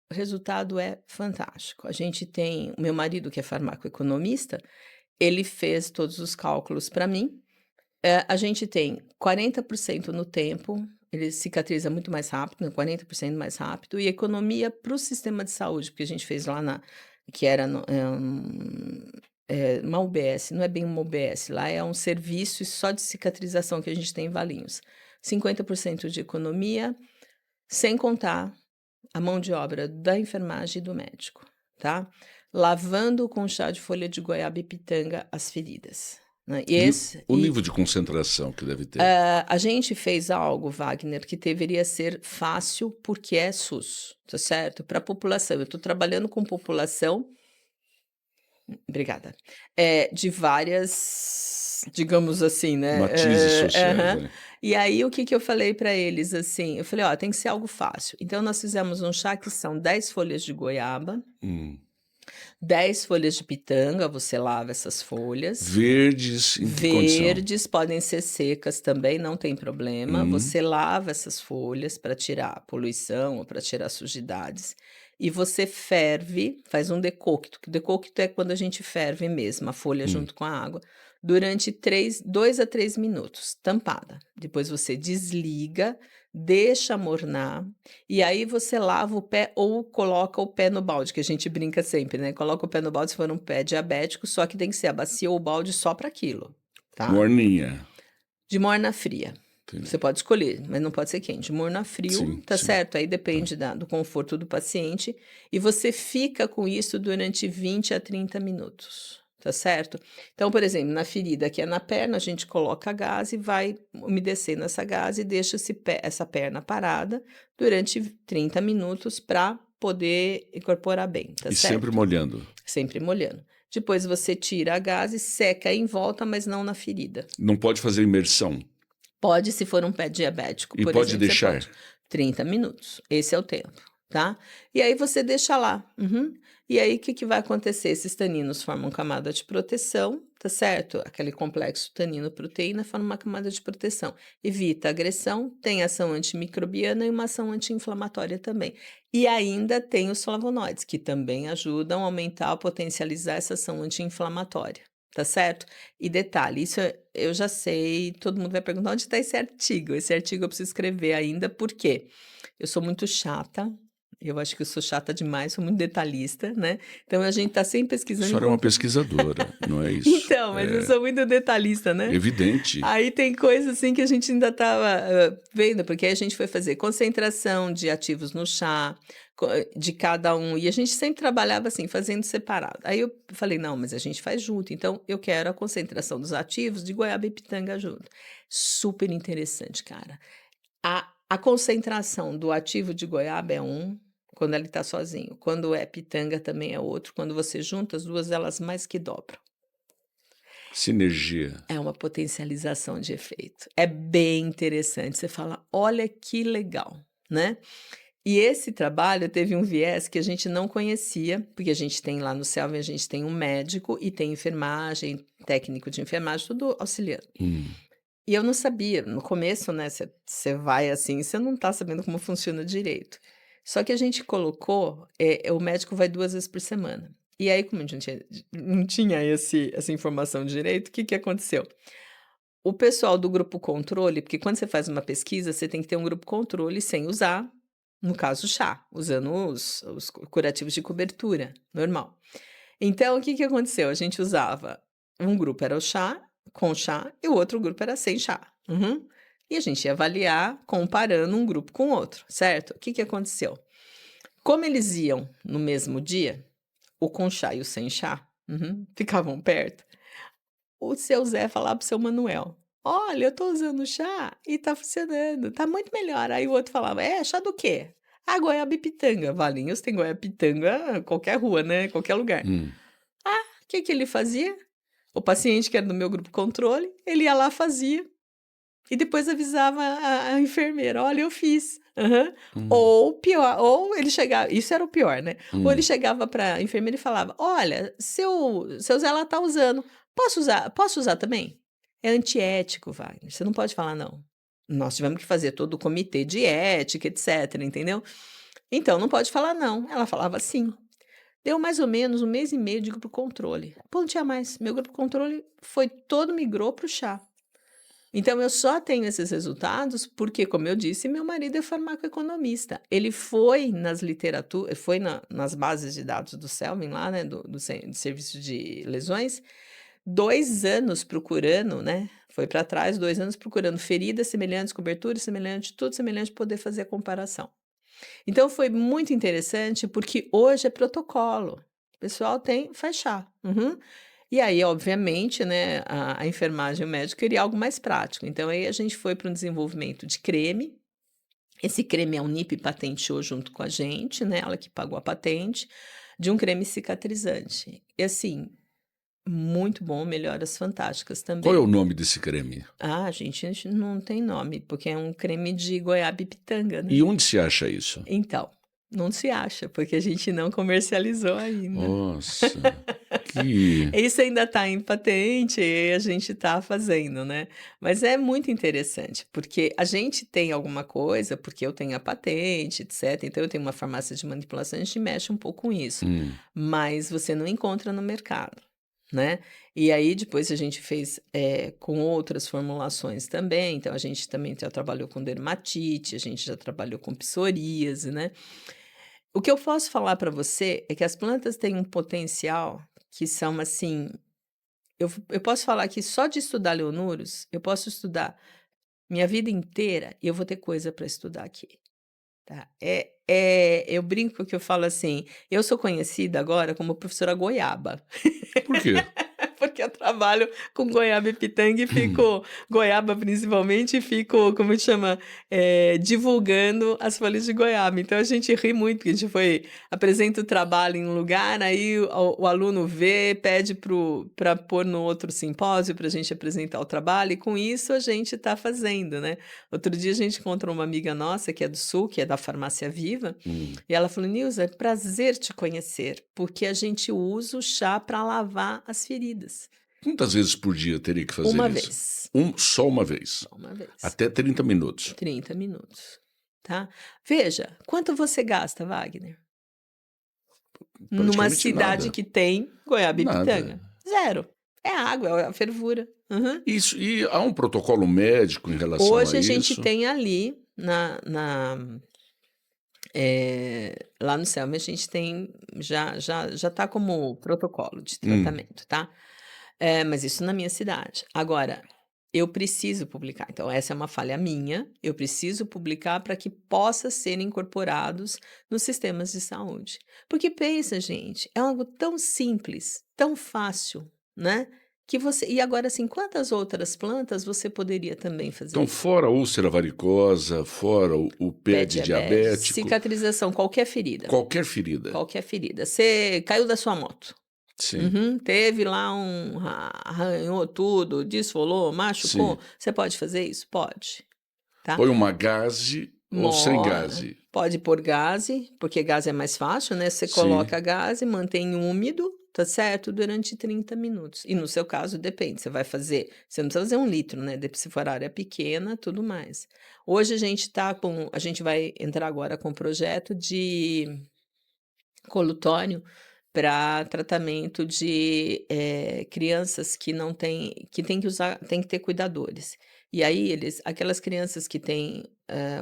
o resultado é fantástico. A gente tem o meu marido, que é farmacoeconomista, ele fez todos os cálculos para mim. A gente tem 40% no tempo, ele cicatriza muito mais rápido, né, 40% mais rápido, e economia para o sistema de saúde, porque a gente fez lá que era uma UBS, não é bem uma UBS, lá é um serviço só de cicatrização que a gente tem em Valinhos. 50% de economia, sem contar a mão de obra da enfermagem e do médico, tá? Lavando com chá de folha de goiaba e pitanga as feridas, né? E o nível de concentração que deve ter? A gente fez algo, Wagner, que deveria ser fácil porque é SUS, tá certo? Para a população. Eu estou trabalhando com população, obrigada, de várias, digamos assim, né? Matizes sociais, Aham. né? E aí, o que eu falei para eles, assim? Eu falei, ó, tem que ser algo fácil. Então, nós fizemos um chá que são 10 folhas de goiaba, Hum. 10 folhas de pitanga, você lava essas folhas. Verdes, em que condição? Verdes, podem ser secas também, não tem problema. Você lava essas folhas para tirar poluição ou para tirar sujidades. E você ferve, faz um decocto, que o decocto é quando a gente ferve mesmo a folha junto com a água, durante 2 a 3 minutos, tampada. Depois você desliga, deixa mornar, e aí você lava o pé ou coloca o pé no balde, que a gente brinca sempre, né? Coloca o pé no balde se for um pé diabético, só que tem que ser a bacia ou o balde só para aquilo, tá? Morninha. De morna fria. Entendi. Você pode escolher, mas não pode ser quente. Morno a frio, Sim, tá sim. certo? Aí depende do conforto do paciente. E você fica com isso durante 20 a 30 minutos, tá certo? Então, por exemplo, na ferida que é na perna, a gente coloca gás e vai umedecendo essa gás e deixa essa perna parada durante 30 minutos para poder incorporar bem, tá E certo? sempre molhando. Sempre molhando. Depois você tira a gás e seca em volta, mas não na ferida. Não pode fazer imersão. Pode, se for um pé diabético, E por pode exemplo, deixar? você pode. 30 minutos, esse é o tempo, tá? E aí você deixa lá. E aí, o que vai acontecer? Esses taninos formam camada de proteção, tá certo? Aquele complexo tanino-proteína forma uma camada de proteção. Evita agressão, tem ação antimicrobiana e uma ação anti-inflamatória também. E ainda tem os flavonoides, que também ajudam a aumentar ou potencializar essa ação anti-inflamatória. Tá certo? E detalhe, isso eu já sei, todo mundo vai perguntar onde está esse artigo. Esse artigo eu preciso escrever ainda, por quê? Eu sou muito chata, eu acho que eu sou chata demais, sou muito detalhista, né? Então a gente está sempre A pesquisando. senhora é uma pesquisadora, não é isso? Então, mas eu sou muito detalhista, né? Evidente. Aí tem coisa assim que a gente ainda estava vendo, porque aí a gente foi fazer concentração de ativos no chá, de cada um, e a gente sempre trabalhava assim, fazendo separado. Aí eu falei, não, mas a gente faz junto, então eu quero a concentração dos ativos de goiaba e pitanga junto. Super interessante, cara. A concentração do ativo de goiaba é quando ele está sozinho. Quando é pitanga também é outro. Quando você junta as duas, elas mais que dobram. Sinergia. É uma potencialização de efeito. É bem interessante. Você fala, olha que legal, né? E esse trabalho teve um viés que a gente não conhecia, porque a gente tem lá no Selva, a gente tem um médico e tem enfermagem, técnico de enfermagem, tudo auxiliando. E eu não sabia, no começo, né, você vai assim, você não tá sabendo como funciona direito. Só que a gente colocou, o médico vai 2 vezes por semana. E aí, como a gente não tinha essa informação direito, o que aconteceu? O pessoal do grupo controle, porque quando você faz uma pesquisa, você tem que ter um grupo controle sem usar, no caso, chá, usando os curativos de cobertura, normal. Então, o que aconteceu? A gente usava, um grupo era o chá, com chá, e o outro grupo era sem chá. E a gente ia avaliar comparando um grupo com o outro, certo? O que aconteceu? Como eles iam no mesmo dia, o com chá e o sem chá, ficavam perto, o seu Zé falava pro seu Manuel, olha, eu tô usando chá e tá funcionando, tá muito melhor. Aí o outro falava, chá do quê? Ah, goiaba e pitanga. Valinhos tem goiaba e pitanga, qualquer rua, né? Qualquer lugar. O que ele fazia? O paciente que era do meu grupo controle, ele ia lá, fazia, e depois avisava a enfermeira, olha, eu fiz. Ou pior, ou ele chegava, isso era o pior, né? Ou ele chegava para a enfermeira e falava, olha, seu Zé lá tá usando, posso usar também? É antiético, Wagner, você não pode falar não. Nós tivemos que fazer todo o comitê de ética, etc, entendeu? Então, não pode falar não. Ela falava sim. Deu mais ou menos 1 mês e meio de grupo controle. Pô, não tinha mais. Meu grupo controle migrou para o chá. Então eu só tenho esses resultados porque, como eu disse, meu marido é farmacoeconomista. Ele foi nas literaturas, foi nas bases de dados do Selwyn lá, né, do serviço de lesões, 2 anos procurando, né, foi para trás, 2 anos procurando feridas semelhantes, coberturas semelhantes, tudo semelhante, poder fazer a comparação. Então foi muito interessante, porque hoje é protocolo. O pessoal faz chá. Uhum. E aí, obviamente, né, a enfermagem e o médico queria algo mais prático. Então aí a gente foi para um desenvolvimento de creme. Esse creme a Unip patenteou junto com a gente, né, ela que pagou a patente, de um creme cicatrizante. E assim, muito bom, melhoras fantásticas Qual é o também. nome desse creme? Ah, gente não tem nome, porque é um creme de goiaba e pitanga, né. E onde se acha isso? Então, não se acha, porque a gente não comercializou ainda. Nossa, que Isso ainda está em patente e a gente está fazendo, né. Mas é muito interessante, porque a gente tem alguma coisa, porque eu tenho a patente, etcétera, então eu tenho uma farmácia de manipulação, a gente mexe um pouco com isso, mas você não encontra no mercado, né. E aí depois a gente fez, com outras formulações também, então a gente também já trabalhou com dermatite, a gente já trabalhou com psoríase, né. O que eu posso falar para você é que as plantas têm um potencial que são assim, eu posso falar que só de estudar leonuros, eu posso estudar minha vida inteira e eu vou ter coisa para estudar aqui, tá. Eu brinco que eu falo assim, eu sou conhecida agora como professora goiaba. por quê? Porque eu trabalho com goiaba e pitanga e fico goiaba principalmente, e fico, como que chama? Divulgando as folhas de goiaba. Então a gente ri muito, porque a gente apresenta o trabalho em um lugar, aí o aluno vê, pede para pôr no outro simpósio para a gente apresentar o trabalho, e com isso a gente está fazendo, né. Outro dia a gente encontrou uma amiga nossa que é do Sul, que é da Farmácia Viva, Hum. e ela falou: "Nilza, é prazer te conhecer, porque a gente usa o chá para lavar as feridas". Quantas vezes por dia teria que fazer Uma isso? vez, Só uma vez. só uma vez, Até 30 minutos. 30 minutos, tá. Veja, quanto você gasta, Wagner, numa Praticamente cidade nada. que tem goiaba e Nada. pitanga? Zero. É água, é a fervura. Uhum. Isso, e há um protocolo médico em relação a Hoje a gente isso? tem ali lá no Selma a gente tem, já tá como protocolo de Hum. tratamento, tá. Mas isso na minha cidade. Agora, eu preciso publicar, então essa é uma falha minha, eu preciso publicar para que possa ser incorporados nos sistemas de saúde. Porque pensa gente, é algo tão simples, tão fácil, né, que você e agora assim, quantas outras plantas você poderia também fazer Então, isso? fora a úlcera varicosa, fora o pé Pé de diabético, diabético, cicatrização, qualquer ferida, qualquer ferida. qualquer ferida. Você caiu da sua moto. Sim, Uhum. Teve lá arranhou tudo, desfolou, sim. machucou, você pode fazer isso? Pode, tá. Põe uma gaze ou sem gaze. Pode pôr gaze, porque gaze é mais fácil, né, você Sim, coloca gaze, mantém úmido, tá certo, durante 30 minutos. E no seu caso depende, você não precisa fazer 1 litro, né, se for área pequena, tudo mais. Hoje a gente vai entrar agora com um projeto de colutório para tratamento de, crianças que não têm que tem que ter cuidadores. E aí aquelas crianças que têm,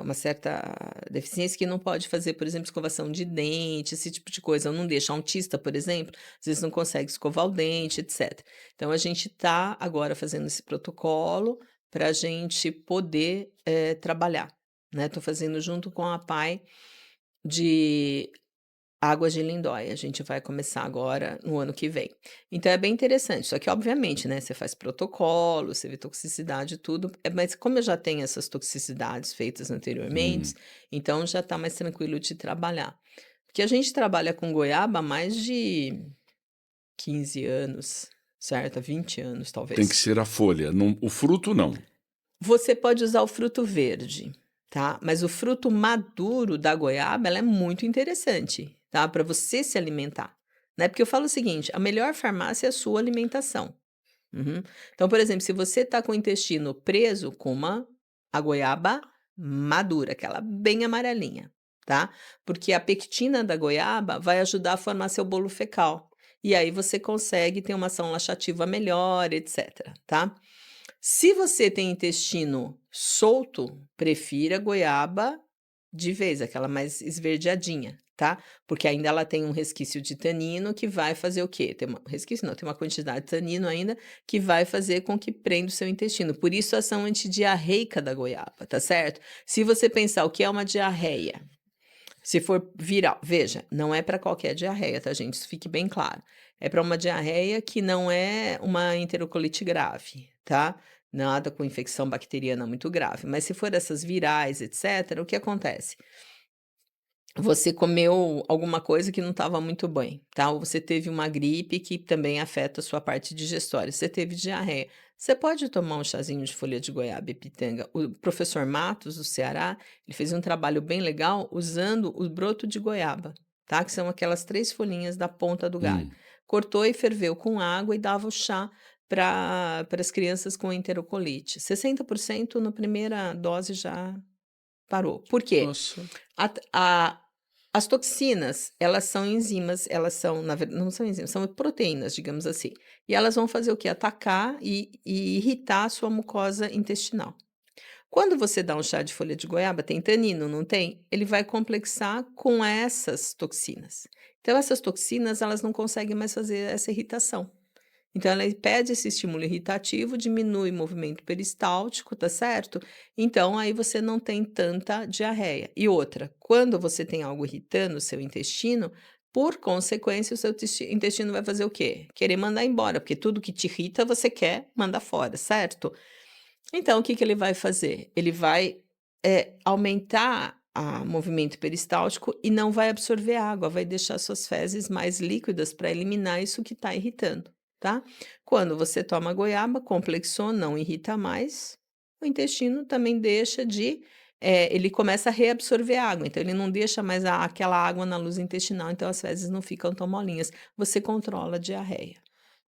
uma certa deficiência que não pode fazer, por exemplo, escovação de dente, esse tipo de coisa, ou não deixa. Autista, por exemplo, às vezes não consegue escovar o dente, etcétera. Então a gente está agora fazendo esse protocolo para a gente poder, trabalhar, né. Estou fazendo junto com a PAI de Águas de Lindóia, a gente vai começar agora no ano que vem. Então é bem interessante, só que obviamente, né, você faz protocolo, você vê toxicidade e tudo, mas como eu já tenho essas toxicidades feitas anteriormente, hum. então já está mais tranquilo de trabalhar. Porque a gente trabalha com goiaba há mais de 15 anos, certo? Há 20 anos Tem que talvez. ser a folha, o fruto não. Você pode usar o fruto verde, tá, mas o fruto maduro da goiaba, ela é muito interessante, tá, para você se alimentar, né, porque eu falo o seguinte, a melhor farmácia é a sua alimentação. Uhum. Então, por exemplo, se você tá com o intestino preso, coma a goiaba madura, aquela bem amarelinha, tá, porque a pectina da goiaba vai ajudar a formar seu bolo fecal, e aí você consegue ter uma ação laxativa melhor, etcétera, tá. Se você tem intestino solto, prefira goiaba de vez, aquela mais esverdeadinha, tá? Porque ainda ela tem um resquício de tanino que vai fazer o quê? Tem uma resquício não, tem uma quantidade de tanino ainda que vai fazer com que prenda o seu intestino. Por isso a ação antidiarreica da goiaba, tá certo? Se você pensar o que é uma diarreia, se for viral, veja, não é para qualquer diarreia, tá, gente? Isso fique bem claro. É para uma diarreia que não é uma enterocolite grave, tá? Nada com infecção bacteriana muito grave. Mas se for essas virais, etc., o que acontece? Você comeu alguma coisa que não estava muito bem, tá? Ou você teve uma gripe que também afeta a sua parte digestória. Você teve diarreia. Você pode tomar um chazinho de folha de goiaba e pitanga. O professor Matos, do Ceará, ele fez um trabalho bem legal usando o broto de goiaba, tá? Que são aquelas 3 folhinhas da ponta do galho. Hum. Cortou e ferveu com água e dava o chá para as crianças com enterocolite. 60% na primeira dose já parou. Por quê? Nossa. A a as toxinas, elas são enzimas, elas são, não são enzimas, são proteínas, digamos assim. E elas vão fazer o quê? Atacar e irritar a sua mucosa intestinal. Quando você dá um chá de folha de goiaba, tem tanino, não tem? Ele vai complexar com essas toxinas. Então, essas toxinas, elas não conseguem mais fazer essa irritação. Então, ela impede esse estímulo irritativo, diminui o movimento peristáltico, tá certo? Então, aí você não tem tanta diarreia. E outra, quando você tem algo irritando o seu intestino, por consequência, o seu intestino vai fazer o quê? Querer mandar embora, porque tudo que te irrita você quer mandar fora, certo? Então, o que que ele vai fazer? Ele vai aumentar o movimento peristáltico e não vai absorver água, vai deixar suas fezes mais líquidas para eliminar isso que está irritando, tá? Quando você toma goiaba, complexou, não irrita mais, o intestino também deixa de. Ele começa a reabsorver água, então ele não deixa mais aquela água na luz intestinal, então as fezes não ficam tão molinhas. Você controla a diarreia.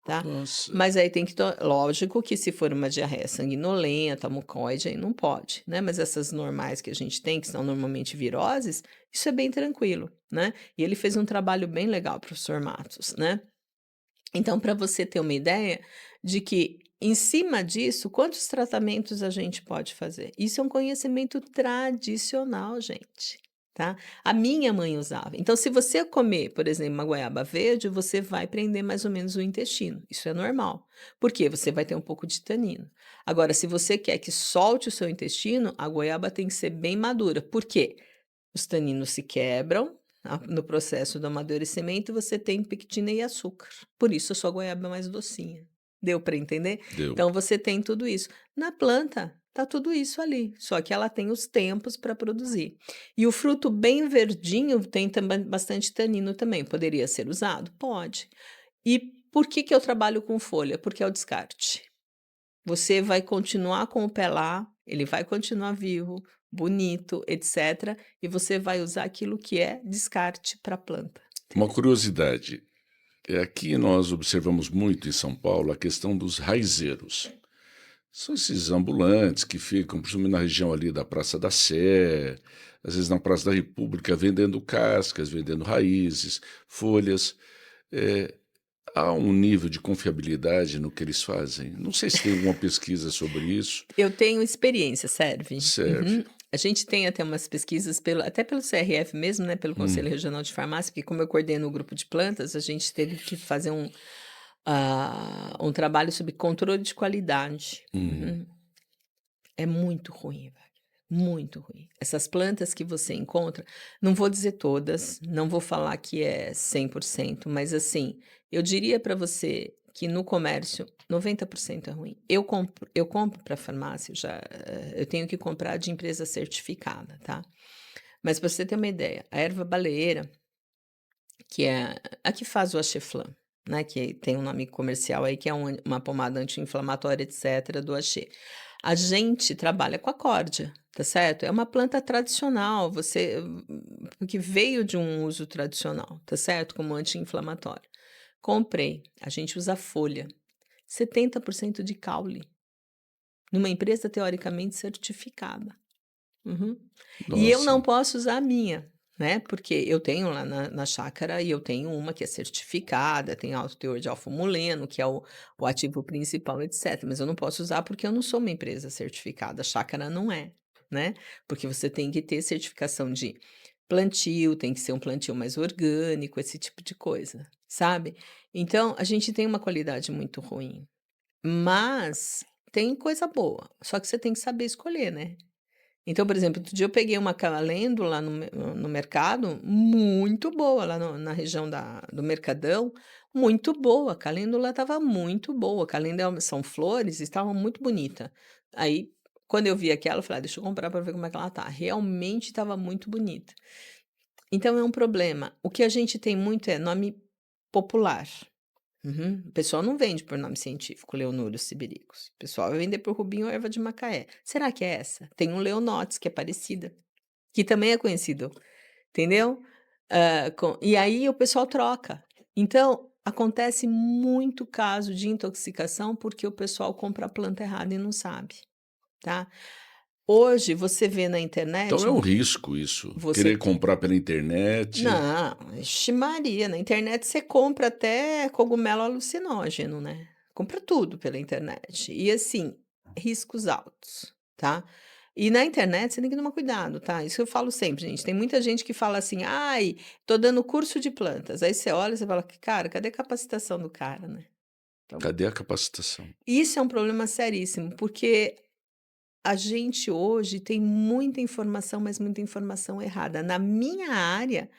Tá? Nossa. Mas aí tem que lógico que se for uma diarreia sanguinolenta, mucoide, aí não pode, né, mas essas normais que a gente tem, que são normalmente viroses, isso é bem tranquilo, né. E ele fez um trabalho bem legal, o professor Matos, né. Então, para você ter uma ideia de que, em cima disso, quantos tratamentos a gente pode fazer? Isso é um conhecimento tradicional, gente, tá? A minha mãe usava. Então, se você comer, por exemplo, uma goiaba verde, você vai prender mais ou menos o intestino. Isso é normal. Por quê? Você vai ter um pouco de tanino. Agora, se você quer que solte o seu intestino, a goiaba tem que ser bem madura. Por quê? Os taninos se quebram, no processo do amadurecimento, você tem pectina e açúcar. Por isso a sua goiaba é mais docinha. Deu para entender? Deu. Então você tem tudo isso. Na planta, tá tudo isso ali, só que ela tem os tempos para produzir. E o fruto bem verdinho tem também bastante tanino também. Poderia ser usado? Pode. E por que que eu trabalho com folha? Porque é o descarte. Você vai continuar com o pé lá, ele vai continuar vivo, bonito, etc. E você vai usar aquilo que é descarte para a planta. Uma curiosidade. Aqui nós observamos muito em São Paulo a questão dos raizeiros. São esses ambulantes que ficam, principalmente na região ali da Praça da Sé, às vezes na Praça da República, vendendo cascas, vendendo raízes, folhas. Eh, Há um nível de confiabilidade no que eles fazem? Não sei se tem alguma pesquisa sobre isso. Eu tenho experiência, serve. Serve. Uhum. A gente tem até umas pesquisas, até pelo CRF mesmo, né, pelo Conselho Hum, Regional de Farmácia, porque como eu coordeno o grupo de plantas, a gente teve que fazer um trabalho sobre controle de qualidade. hum. Uhum. É muito ruim, velho, muito ruim. Essas plantas que você encontra, não vou dizer todas, não vou falar que é 100%, mas assim, eu diria para você que no comércio 90% é ruim. Eu compro para farmácia, eu tenho que comprar de empresa certificada, tá. Mas para você ter uma ideia, a erva baleeira, que é a que faz o Axiflam, né, que tem um nome comercial aí, que é uma pomada anti-inflamatória, etcétera, do axê. A gente trabalha com a córdia, tá certo? É uma planta tradicional, que veio de um uso tradicional, tá certo? Como anti-inflamatório. Comprei, a gente usa folha, 70% de caule, numa empresa teoricamente certificada. Uhum. E eu não Nossa. posso usar a minha. né? Porque eu tenho lá na chácara e eu tenho uma que é certificada, tem alto teor de alfa-muleno, que é o ativo principal, etc. Mas eu não posso usar porque eu não sou uma empresa certificada, a chácara não é, né? Porque você tem que ter certificação de plantio, tem que ser um plantio mais orgânico, esse tipo de coisa, sabe? Então, a gente tem uma qualidade muito ruim, mas tem coisa boa, só que você tem que saber escolher, né? Então, por exemplo, outro dia eu peguei uma calêndula no mercado, muito boa, lá na região do Mercadão, muito boa, a calêndula estava muito boa, calêndula são flores e estava muito bonita. Aí, quando eu vi aquela, eu falei: deixa eu comprar para ver como é que ela tá. Realmente estava muito bonita. Então é um problema. O que a gente tem muito é nome popular. Uhum. O pessoal não vende por nome científico, Leonurus sibiricus. O pessoal vai vender por Rubinho ou erva de Macaé. Será que é essa? Tem um Leonotis, que é parecida, que também é conhecido, entendeu? E aí o pessoal troca. Então, acontece muito caso de intoxicação porque o pessoal compra a planta errada e não sabe, tá? Hoje, você vê na Então internet, é um risco isso. você Querer comprar pela internet. Não, ixi Maria, na internet você compra até cogumelo alucinógeno, né? Compra tudo pela internet. E assim, riscos altos, tá? E na internet você tem que tomar cuidado, tá? Isso eu falo sempre, gente. Tem muita gente que fala assim, ai, tô dando curso de plantas. Aí você olha e você fala, cara, cadê a capacitação do cara, né? Então, Cadê a capacitação? isso é um problema seríssimo, porque a gente hoje tem muita informação, mas muita informação errada. Na minha área,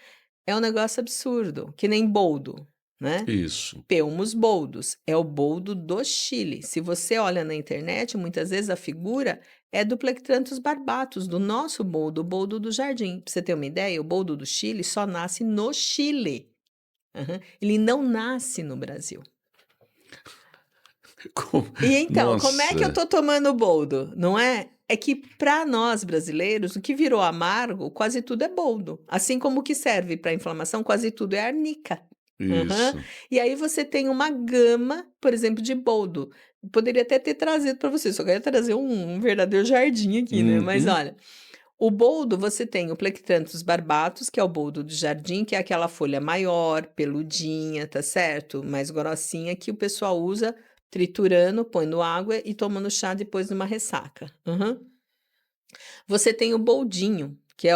é um negócio absurdo, que nem boldo, né? Isso. Pelmus boldos, é o boldo do Chile. Se você olha na internet, muitas vezes a figura é do Plectranthus barbatus, do nosso boldo, o boldo do jardim. Pra você ter uma ideia, o boldo do Chile só nasce no Chile. Aham. Ele não nasce no Brasil. E então, como é que eu Nossa. tô tomando boldo, não é? É que para nós brasileiros, o que virou amargo, quase tudo é boldo. Assim como o que serve para inflamação, quase tudo é arnica. Aham. Isso. E aí você tem uma gama, por exemplo, de boldo. Poderia até ter trazido para você, só queria trazer um verdadeiro jardim aqui, né? Mas Uhum. olha, o boldo você tem o Plectranthus barbatus, que é o boldo do jardim, que é aquela folha maior, peludinha, tá certo? Mais grossinha, que o pessoal usa triturando, põe no água e toma no chá depois de uma ressaca. Aham. Você tem o boldinho, que é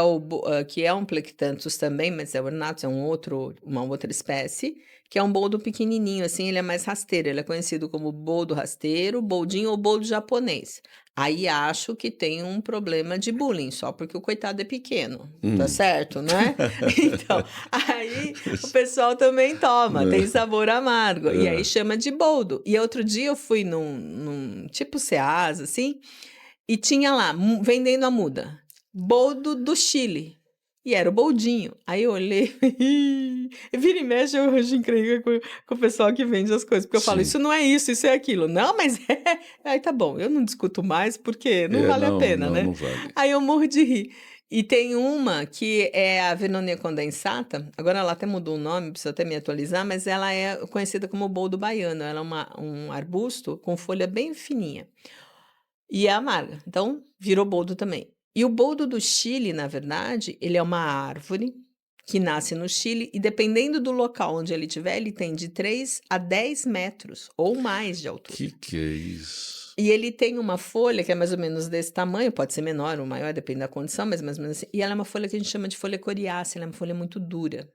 que é um Plectranthus também, mas é ornatus, é uma outra espécie, que é um boldo pequenininho, assim, ele é mais rasteiro, ele é conhecido como boldo rasteiro, boldinho ou boldo japonês. Aí acho que tem um problema de bullying, só porque o coitado é pequeno, tá Hum. certo, né? Então, aí o pessoal também toma, tem sabor amargo, e aí É. chama de boldo. E outro dia eu fui num tipo Ceasa, assim, e tinha lá, vendendo a muda, boldo do Chile. E era o boldinho. Aí eu olhei, vira e mexe, eu arranjo encrenca com o pessoal que vende as coisas, porque eu falo, Sim. isso não é isso é aquilo. Não, mas é. Aí tá bom, eu não discuto mais, porque não É, vale a não, pena, não, né? não vale. Aí eu morro de rir. E tem uma que é a Vernonia condensata, agora ela até mudou o nome, preciso até me atualizar, mas ela é conhecida como boldo baiano. Ela é um arbusto com folha bem fininha. E é amarga, então virou boldo também. E o boldo do Chile, na verdade, ele é uma árvore que nasce no Chile e dependendo do local onde ele estiver, ele tem de 3 a 10 metros ou mais de altura. Que é isso? E ele tem uma folha que é mais ou menos desse tamanho, pode ser menor ou maior, depende da condição, mas mais ou menos assim. E ela é uma folha que a gente chama de folha coriácea, ela é uma folha muito dura.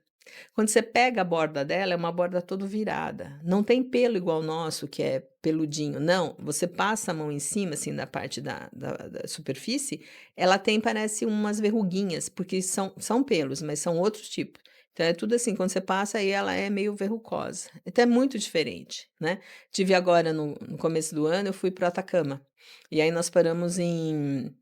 Quando você pega a borda dela, é uma borda toda virada. Não tem pelo igual o nosso, que é peludinho. Não, você passa a mão em cima, assim, da parte da superfície, ela tem, parece umas verruguinhas, porque são pelos, mas são outros tipos. Então, é tudo assim, quando você passa, aí ela é meio verrucosa. Então, é muito diferente, né? Tive agora, no começo do ano, eu fui para o Atacama. E aí nós paramos em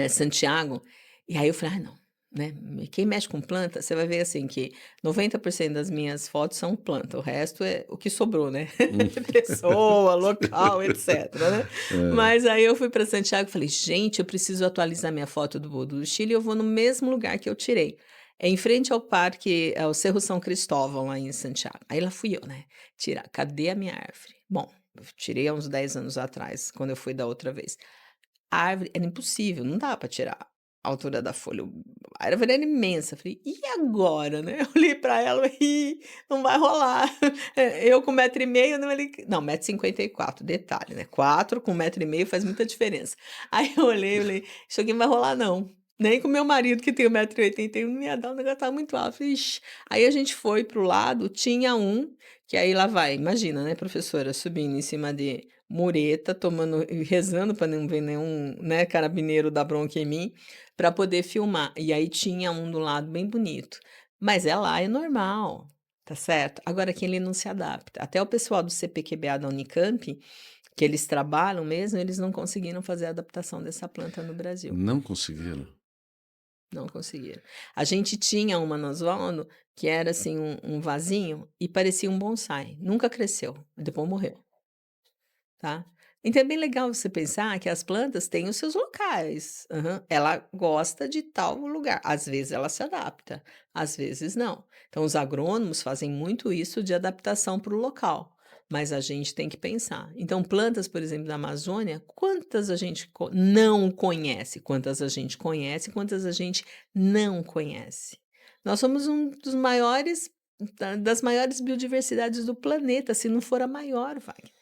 Santiago, e aí eu falei: "Ah, não, né, quem mexe com planta, você vai ver, assim, que 90% das minhas fotos são planta, o resto é o que sobrou, né, Hum. pessoa, local, etcétera, né". É. Mas aí eu fui para Santiago e falei: "Gente, eu preciso atualizar minha foto do Boldo do Chile, eu vou no mesmo lugar que eu tirei". É em frente ao parque, ao Cerro São Cristóvão, lá em Santiago. Aí lá fui eu, né, tirar. Cadê a minha árvore? Bom, eu tirei há uns 10 anos atrás, quando eu fui da outra vez. A árvore era impossível, não dá para tirar. a altura da folha. A árvore era imensa. Falei: "E agora, né?" Eu olhei para ela e não vai rolar. Eu com 1,5 m, não, ele não, 1,54 m, detalhe, né, 4 com 1,5 m faz muita diferença. Aí eu olhei e falei: "Isso aqui não vai rolar não". Nem com meu marido, que tem 1,81 m, não ia dar, o negócio estava muito alto. Falei: "Ixi". Aí a gente foi para o lado, tinha um que aí lá vai, imagina, né, professora subindo em cima de mureta, tomando e rezando para não ver nenhum, né, carabineiro dar bronca em mim, para poder filmar. E aí tinha um do lado bem bonito. Mas é lá, é normal, tá certo? Agora aqui ele não se adapta. Até o pessoal do CPQBA da Unicamp, que eles trabalham mesmo, eles não conseguiram fazer a adaptação dessa planta no Brasil. Não conseguiram. Não conseguiram. A gente tinha uma no Oswaldo que era assim um vasinho e parecia um bonsai. Nunca cresceu, depois morreu. Tá? Então é bem legal você pensar que as plantas têm os seus locais. Aham. Ela gosta de tal lugar. Às vezes ela se adapta, às vezes não. Então os agrônomos fazem muito isso de adaptação para o local. Mas a gente tem que pensar. Então, plantas, por exemplo, da Amazônia, quantas a gente não conhece? Quantas a gente conhece? Quantas a gente não conhece? Nós somos um dos maiores, das maiores biodiversidades do planeta, se não for a maior, Wagner.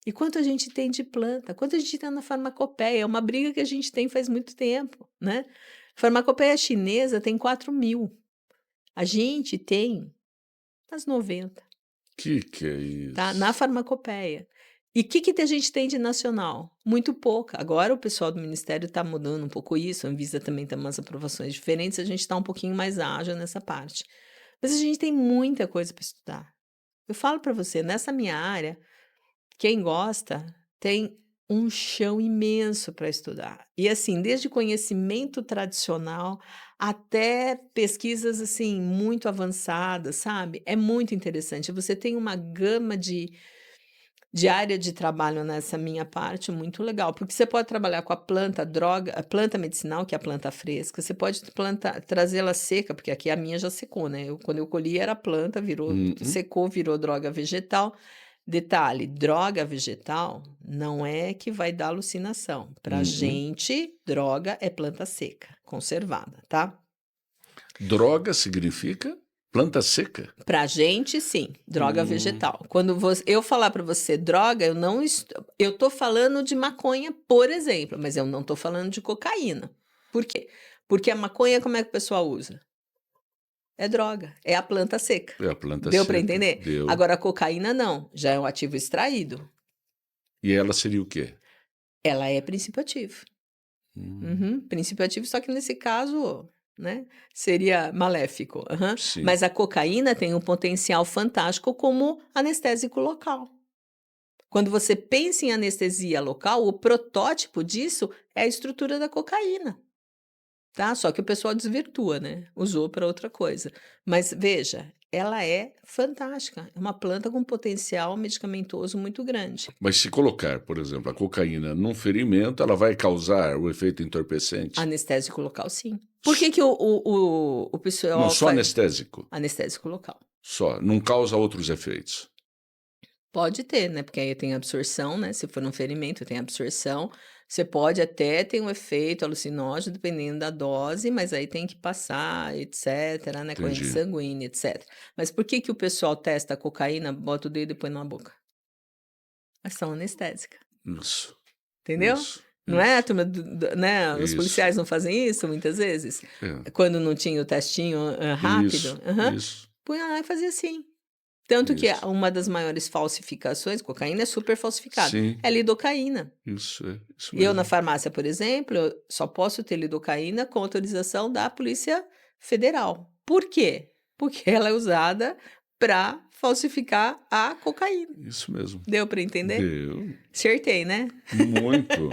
E quanto a gente tem de planta, quanto a gente tem na farmacopeia, é uma briga que a gente tem faz muito tempo, né? Farmacopeia chinesa tem 4.000, a gente tem as 90, Que é tá? Na isso? farmacopeia. E o que a gente tem de nacional? Muito pouca. Agora o pessoal do Ministério está mudando um pouco isso, a Anvisa também tem umas aprovações diferentes, a gente está um pouquinho mais ágil nessa parte. Mas a gente tem muita coisa para estudar. Eu falo para você, nessa minha área, quem gosta tem um chão imenso para estudar. E assim, desde conhecimento tradicional até pesquisas assim muito avançadas, sabe? É muito interessante. Você tem uma gama de área de trabalho nessa minha parte muito legal, porque você pode trabalhar com a planta droga, a planta medicinal, que é a planta fresca, você pode trazê-la seca, porque aqui a minha já secou, né? Quando eu colhi era planta, virou, Uhum. secou, virou droga vegetal. Detalhe, droga vegetal não é que vai dar alucinação. Pra Uhum. gente, droga é planta seca, conservada, tá? Droga significa planta seca? Pra gente, sim, droga Hum. vegetal. Quando eu falar pra você droga, eu tô falando de maconha, por exemplo, mas eu não tô falando de cocaína. Por quê? Porque a maconha, como é que o pessoal usa? É droga, é a planta seca. É a planta Deu pra seca. entender? Deu. Agora a cocaína não, já é um ativo extraído. E ela seria o quê? Ela é princípio ativo. Hum. Uhum, princípio ativo, só que nesse caso, né, seria maléfico. Aham. Sim. Mas a cocaína tem um potencial fantástico como anestésico local. Quando você pensa em anestesia local, o protótipo disso é a estrutura da cocaína, tá? Só que o pessoal desvirtua, né? Usou para outra coisa. Mas veja, ela é fantástica. É uma planta com potencial medicamentoso muito grande. Mas se colocar, por exemplo, a cocaína num ferimento, ela vai causar o efeito entorpecente? Anestésico local, sim. Por S- que o Não, pessoal só faz anestésico. anestésico local? Só. Não causa outros efeitos. Pode ter, né, porque aí tem absorção, né, se for um ferimento tem absorção, você pode até ter um efeito alucinógeno dependendo da dose, mas aí tem que passar, etcétera, né, corrente Entendi. sanguínea, etcétera. Mas por que que o pessoal testa a cocaína, bota o dedo e põe na boca? Ação anestésica, Isso. entendeu? Isso. Não é a Isso. turma né, os Isso. policiais não fazem isso muitas vezes? É. Quando não tinha o testinho, Isso. rápido? Aham. Isso. Punha lá e fazia assim. Tanto que Isso. uma das maiores falsificações, cocaína é super falsificada, Sim. é lidocaína. Isso é. Isso Eu, na mesmo. farmácia, por exemplo, eu só posso ter lidocaína com autorização da Polícia Federal. Por quê? Porque ela é usada para falsificar a cocaína. Isso mesmo. Deu para entender? Deu. Acertei, né? Muito.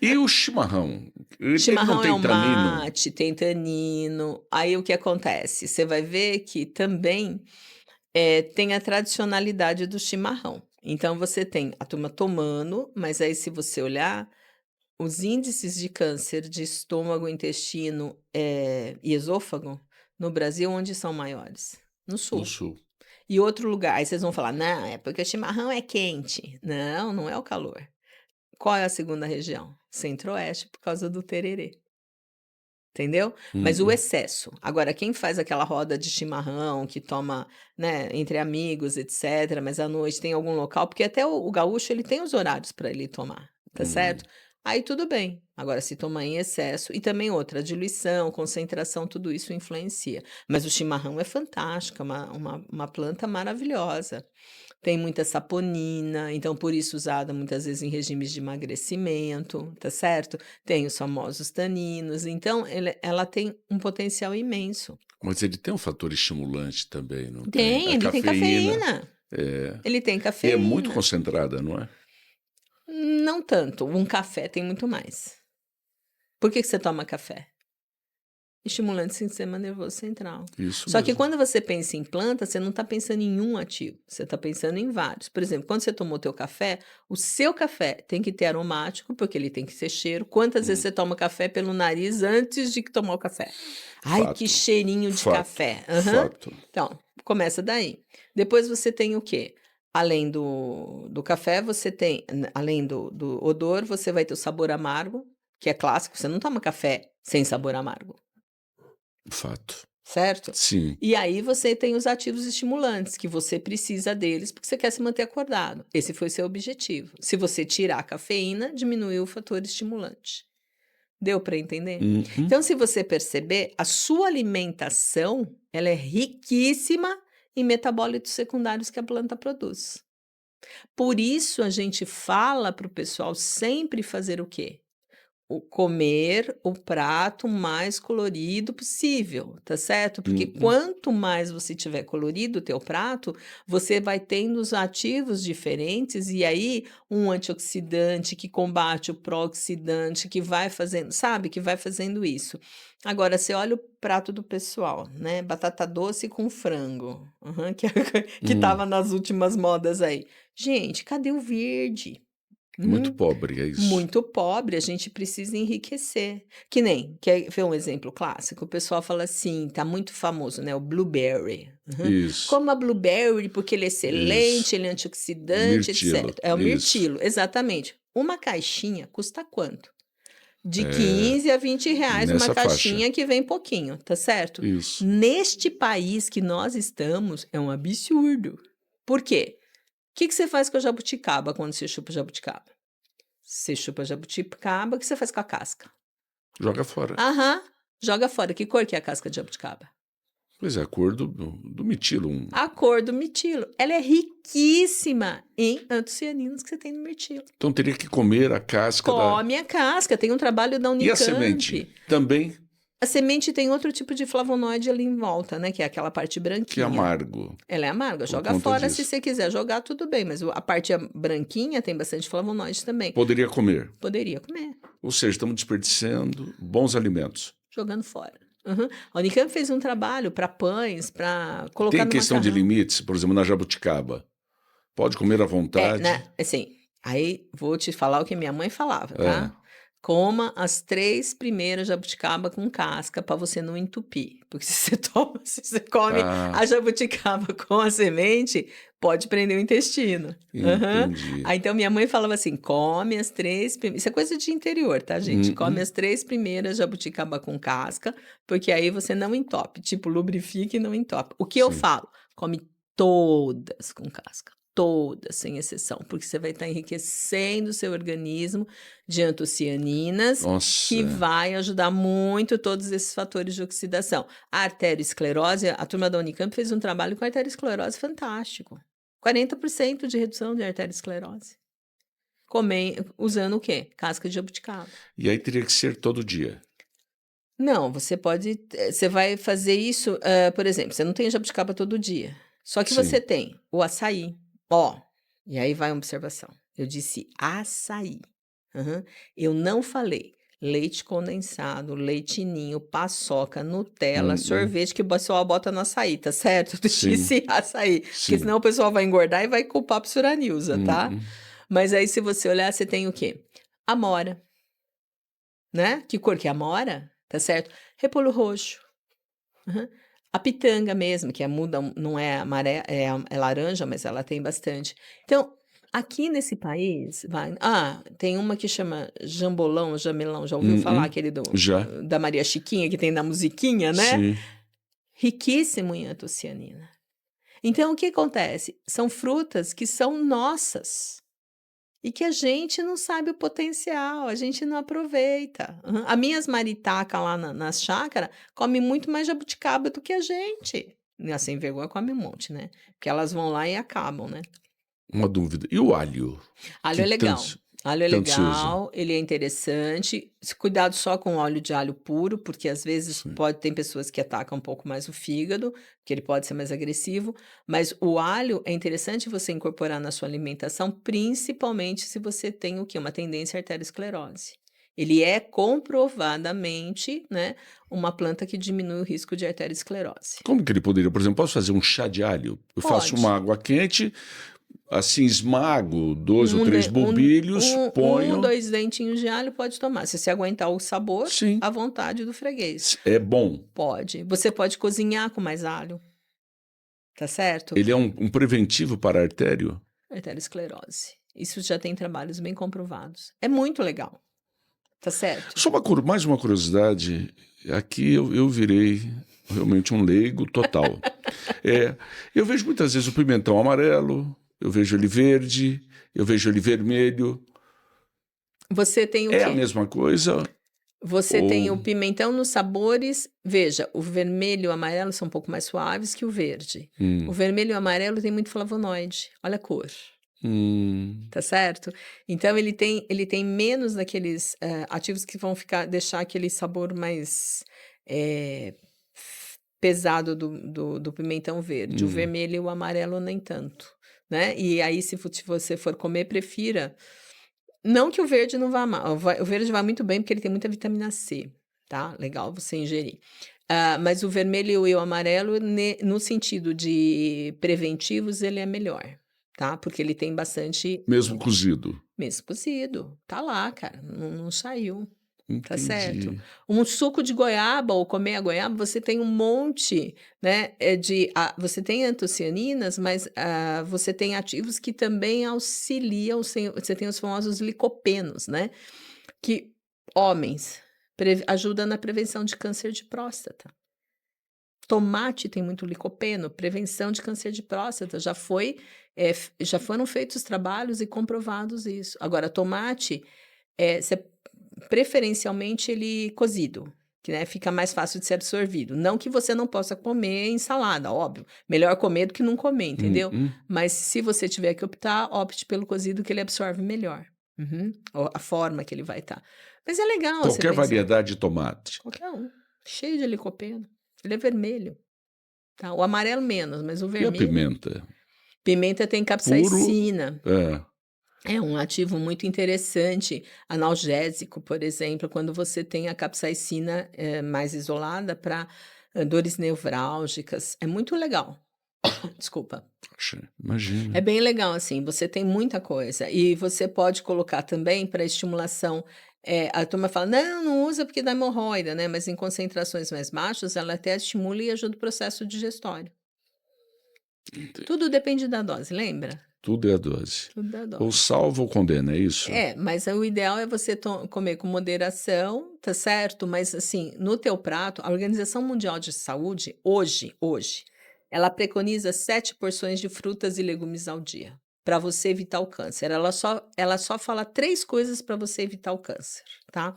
E o chimarrão? Ele não Chimarrão é tem o tanino? mate, tem tanino. Aí o que acontece? Você vai ver que também tem a tradicionalidade do chimarrão. Então você tem a turma tomando, mas aí se você olhar, os índices de câncer de estômago, intestino, e esôfago, no Brasil, onde são maiores? No No sul. sul. E outro lugar, aí vocês vão falar: "Não, é porque o chimarrão é quente". Não, não é o calor. Qual é a segunda região? Centro-oeste, por causa do tererê. entendeu? Mas o Uhum. excesso. Agora, quem faz aquela roda de chimarrão, que toma, né, entre amigos, etc., mas à noite tem algum local, porque até o gaúcho ele tem os horários para ele tomar, tá Uhum. certo? Aí tudo bem. Agora, se tomar em excesso, e também outra, diluição, concentração, tudo isso influencia. Mas o chimarrão é fantástico, é uma planta maravilhosa. Tem muita saponina, então por isso usada muitas vezes em regimes de emagrecimento, tá certo? Tem os famosos taninos, então ela tem um potencial imenso. Mas ele tem um fator estimulante também, não tem? Tem, A ele tem cafeína cafeína. é, Ele tem e é muito cafeína. concentrada, não é? Não tanto, um café tem muito mais. Por que você toma café? Estimulante do sistema nervoso central. Isso Só que mesmo. quando você pensa em planta, você não está pensando em um ativo, você está pensando em vários. Por exemplo, quando você tomou teu café, o seu café tem que ter aromático, porque ele tem que ser cheiro. Quantas vezes Hum. você toma café pelo nariz antes de que tomar o café? Ai, que Fato, cheirinho de fato, café. Aham. fato. Então, começa daí. Depois você tem o quê? Além do café, você tem, além do odor, você vai ter o sabor amargo, que é clássico. Você não toma café sem sabor amargo. Fato. Certo? Sim. E aí você tem os ativos estimulantes, que você precisa deles porque você quer se manter acordado. Esse foi seu objetivo. Se você tirar a cafeína, diminuiu o fator estimulante. Deu para entender? Uhum. Então, se você perceber, a sua alimentação, ela é riquíssima em metabólitos secundários que a planta produz. Por isso a gente fala para o pessoal sempre fazer o quê? Comer o prato mais colorido possível, tá certo? Porque Uhum. quanto mais você tiver colorido o teu prato, você vai tendo os ativos diferentes e aí um antioxidante que combate o pró-oxidante, que vai fazendo, sabe? Que vai fazendo isso. Agora, você olha o prato do pessoal, né? Batata doce com frango, que Hum. tava nas últimas modas aí. Gente, cadê o verde? Muito Uhum. pobre, é isso. Muito pobre, a gente precisa enriquecer. Que nem, quer ver um exemplo clássico? O pessoal fala assim, tá muito famoso, né? O blueberry. Uhum. Isso, Coma blueberry porque ele é isso. excelente, ele é antioxidante, Mirtilo, etc. É o isso. mirtilo, exatamente. Uma caixinha custa quanto? De É, 15 a 20 reais uma nessa faixa. caixinha que vem pouquinho, tá certo? Isso. Neste país que nós estamos, é um absurdo. Por quê? O que você faz com a jabuticaba quando você chupa jabuticaba? Você chupa jabuticaba, o que você faz com a casca? Joga fora. Aham, joga fora. Que cor que é a casca de jabuticaba? Pois é, a cor do mitilo. A cor do mirtilo. Ela é riquíssima em antocianinos que você tem no mirtilo. Então teria que comer a casca da. Come a casca, tem um trabalho da E a semente? Unicamp. Também, A semente tem outro tipo de flavonoide ali em volta, né? Que é aquela parte que é branquinha. amargo Ela é amarga, por joga conta fora se disso. você quiser jogar, tudo bem, mas a parte branquinha tem bastante flavonoide também. Poderia comer. Poderia comer. Ou seja, estamos desperdiçando bons alimentos. Jogando fora. Uhum. A Unicamp fez um trabalho para pães, para colocar Tem no questão de macarrão. limites, por exemplo, na jabuticaba. Pode comer à vontade. Né? Assim, aí vou te falar o que minha mãe falava, É. tá? Coma as 3 primeiras jabuticaba com casca para você não entupir. Porque se você come Ah, a jabuticaba com a semente, pode prender o intestino. Aham. entendi. Aí, então, minha mãe falava assim: come as 3 primeiras. Isso é coisa de interior, tá, gente? Come Uhum. as 3 primeiras jabuticaba com casca, porque aí você não entope. Tipo, lubrifica e não entope. O que eu Sim. falo? Come todas com casca. Todas, sem exceção, porque você vai estar enriquecendo o seu organismo de antocianinas, que Nossa. vai ajudar muito todos esses fatores de oxidação. A arteriosclerose, a turma da Unicamp fez um trabalho com arteriosclerose fantástico. 40% de redução de arteriosclerose. Usando o quê? Casca de jabuticaba. E aí teria que ser todo dia. Não, você vai fazer isso, por exemplo, você não tem jabuticaba todo dia. Só que você Sim. tem o açaí. Ó, e aí vai uma observação. Eu disse açaí. Aham. Eu não falei leite condensado, leite ninho, paçoca, Nutella, sorvete que o pessoal bota no açaí, tá certo? Eu Sim. disse açaí, porque Sim. senão o pessoal vai engordar e vai culpar a psorianusa, tá? Uhum. Mas aí se você olhar, você tem o quê? Amora, né? Que cor que é amora? Tá certo? Repolho roxo. Aham. A pitanga mesmo, que muda, não é amarela, é laranja, mas ela tem bastante. Então, Aqui nesse país, tem uma que chama jambolão, jamelão, já ouviu falar? Aquele Já. da Maria Chiquinha, que tem na musiquinha, né? Sim. Riquíssimo em antocianina. Então, o que acontece? São frutas que são nossas e que a gente não sabe o potencial, a gente não aproveita. As minhas maritacas lá nas chácaras comem muito mais jabuticaba do que a gente. E a sem vergonha come um monte, né? Porque elas vão lá e acabam, né? Uma dúvida. E o alho? Alho Que é legal. tanto- Alho é tanto se usa? legal, ele é interessante. Cuidado só com óleo de alho puro, porque às vezes Sim. tem pessoas que atacam um pouco mais o fígado, que ele pode ser mais agressivo. Mas o alho é interessante você incorporar na sua alimentação, principalmente se você tem o quê? Uma tendência à arteriosclerose. Ele é comprovadamente, né, uma planta que diminui o risco de arteriosclerose. Como que ele poderia, por exemplo, posso fazer um chá de alho? Eu faço Pode. uma água quente, assim, esmago 2 ou Um 3 de- bombilhos, um, ponho. 2 dentinhos de alho pode tomar. Se você aguentar o sabor, Sim. à vontade do freguês. É bom. Pode. Você pode cozinhar com mais alho. Tá certo? Ele é um preventivo para a artério? Arteriosclerose. Isso já tem trabalhos bem comprovados. É muito legal. Tá certo? Só mais uma curiosidade. Aqui eu virei realmente um leigo total. Eu vejo muitas vezes o pimentão amarelo, eu vejo ele verde, eu vejo ele vermelho. Você tem o É quê? a mesma coisa? Você tem o Ou- pimentão nos sabores. Veja, o vermelho e o amarelo são um pouco mais suaves que o verde. O vermelho e o amarelo tem muito flavonoide. Olha a cor. Tá certo? Então ele tem menos daqueles ativos que vão deixar aquele sabor mais pesado do pimentão verde. O vermelho e o amarelo nem tanto, né? E aí, se você for comer, prefira. Não que o verde não vá mal, o verde vai muito bem porque ele tem muita vitamina C, tá? Legal você ingerir. Mas o vermelho e o amarelo, no sentido de preventivos, ele é melhor, tá? Porque ele tem bastante. Mesmo cozido. Mesmo cozido. Tá lá, cara. Não saiu. Tá certo? Entendi. Um suco de goiaba ou comer a goiaba, você tem um monte, né? Você tem antocianinas, mas você tem ativos que também auxiliam. Você tem os famosos licopenos, né? Que homens ajuda na prevenção de câncer de próstata. Tomate tem muito licopeno, prevenção de câncer de próstata. Já foram feitos trabalhos e comprovados isso. Agora, tomate, preferencialmente ele cozido, que né, fica mais fácil de ser absorvido. Não que você não possa comer em salada, óbvio. Melhor comer do que não comer, entendeu? Mas se você tiver que optar, opte pelo cozido que ele absorve melhor. A forma que ele vai estar. Mas é legal você Qualquer pensar. variedade de tomate. Qualquer um. Cheio de licopeno. Ele é vermelho. Tá? O amarelo menos, mas o E a vermelho. pimenta? Pimenta tem capsaicina. É um ativo muito interessante, analgésico, por exemplo, quando você tem a capsaicina mais isolada para dores nevrálgicas. É muito legal. Desculpa. Imagina. É bem legal, assim, você tem muita coisa. E você pode colocar também para estimulação. A turma fala, não usa porque dá hemorroida, né? Mas em concentrações mais baixas, ela até estimula e ajuda o processo digestório. Tudo depende da dose, lembra? Tudo é a dose. Tudo é a dose. Ou salva ou condena, é isso? Mas o ideal é você comer com moderação, tá certo? Mas assim, no teu prato, a Organização Mundial de Saúde, hoje, ela preconiza 7 porções de frutas e legumes ao dia, para você evitar o câncer. Ela só fala 3 coisas para você evitar o câncer, tá?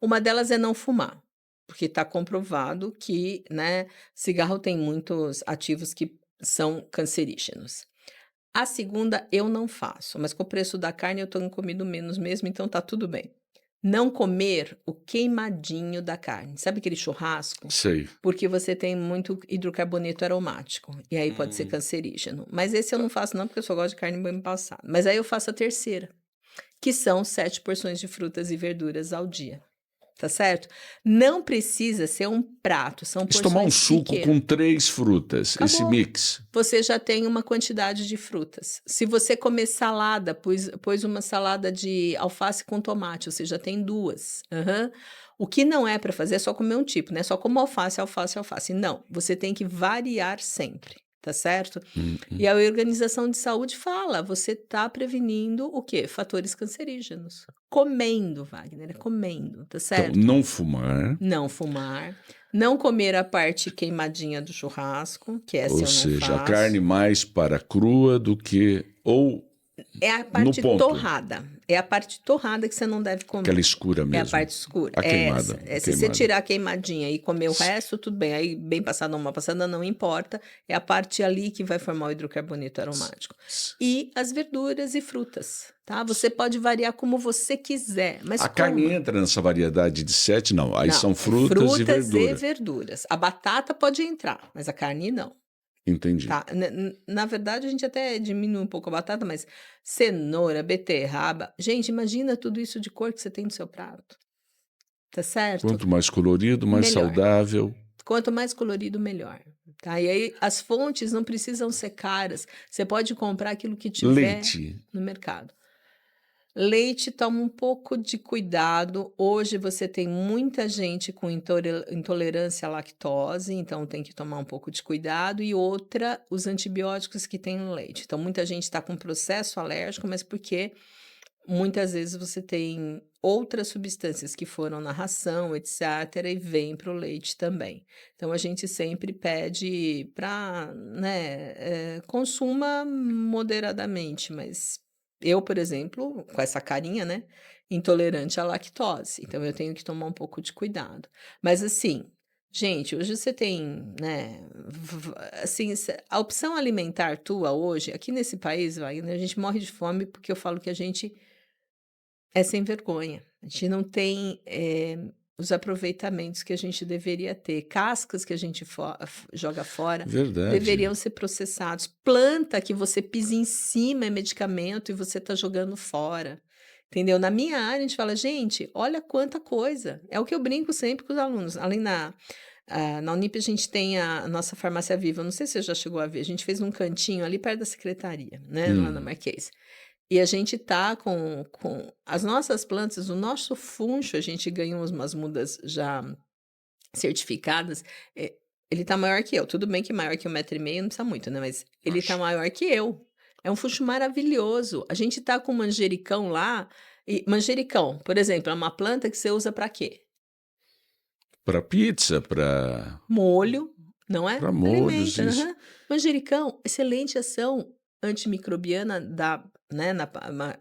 Uma delas é não fumar, porque está comprovado que, né, cigarro tem muitos ativos que são cancerígenos. A segunda eu não faço, mas com o preço da carne eu tenho comido menos mesmo, então tá tudo bem. Não comer o queimadinho da carne. Sabe aquele churrasco? Sei. Porque você tem muito hidrocarboneto aromático, e aí pode ser cancerígeno. Mas esse eu não faço não, porque eu só gosto de carne bem passada. Mas aí eu faço a terceira, que são 7 porções de frutas e verduras ao dia. Tá certo? Não precisa ser um prato, são Se porções tomar um suco pequenas. com 3 frutas, esse Acabou. mix. Você já tem uma quantidade de frutas. Se você comer salada, pôs uma salada de alface com tomate, você já tem 2. O que não é para fazer é só comer um tipo, né? Só como alface, alface, alface. Não, você tem que variar sempre, tá certo? Hum, E a Organização de Saúde fala, você está prevenindo o quê? Fatores cancerígenos. Comendo, Wagner, é comendo, tá Então, certo? não fumar, Não fumar, não comer a parte queimadinha do churrasco, que essa ou eu não seja, a carne faço. mais para crua do que ou É a no parte ponto, torrada. É a parte torrada que você não deve aquela comer. escura É a mesmo. parte escura. A É essa. queimada, a Se você queimada. tirar a queimadinha e comer o resto, tudo bem. Aí, bem passada ou mal passada, não importa. É a parte ali que vai formar o hidrocarboneto aromático. E as verduras e frutas, tá? Você pode variar como você quiser, mas A carne coma. entra nessa variedade de 7? Não. Aí Não, são é frutas e frutas e verdura. verduras. A batata pode entrar, mas a carne não. Entendi. Tá? Na verdade, a gente até diminui um pouco a batata, mas cenoura, beterraba. Gente, imagina tudo isso de cor que você tem no seu prato. Tá certo? Quanto mais colorido, mais Melhor. saudável. Quanto mais colorido, melhor. Tá? E aí, as fontes não precisam ser caras. Você pode comprar aquilo que tiver Leite. no mercado. Leite, toma um pouco de cuidado. Hoje você tem muita gente com intolerância à lactose, então tem que tomar um pouco de cuidado. E outra, os antibióticos que tem no leite. Então, muita gente está com processo alérgico, mas porque muitas vezes você tem outras substâncias que foram na ração, etc., e vem para o leite também. Então, a gente sempre pede para, né, consuma moderadamente, mas eu, por exemplo, com essa carinha, né, intolerante à lactose, então eu tenho que tomar um pouco de cuidado. Mas assim, gente, hoje você tem, né, assim, a opção alimentar tua hoje, aqui nesse país, Wagner, a gente morre de fome porque eu falo que a gente é sem vergonha. A gente não tem, os aproveitamentos que a gente deveria ter. Cascas que a gente joga fora Verdade. deveriam ser processados. Planta que você pisa em cima é medicamento e você está jogando fora. Entendeu? Na minha área, a gente fala, gente, olha quanta coisa. É o que eu brinco sempre com os alunos. Ali na Unip, a gente tem a nossa farmácia viva. Não sei se você já chegou a ver. A gente fez um cantinho ali perto da secretaria, né? Lá na Hum. Marquês. E a gente tá com as nossas plantas, o nosso funcho, a gente ganhou umas mudas já certificadas, ele tá maior que eu. Tudo bem que maior que 1,5 m não precisa muito, né, mas ele tá Acho. maior que eu. É um funcho maravilhoso. A gente tá com manjericão lá, e manjericão, por exemplo, é uma planta que você usa para quê? Para pizza, para Molho, não é? molhos, Alimenta, isso. aham. Manjericão, excelente ação antimicrobiana né, na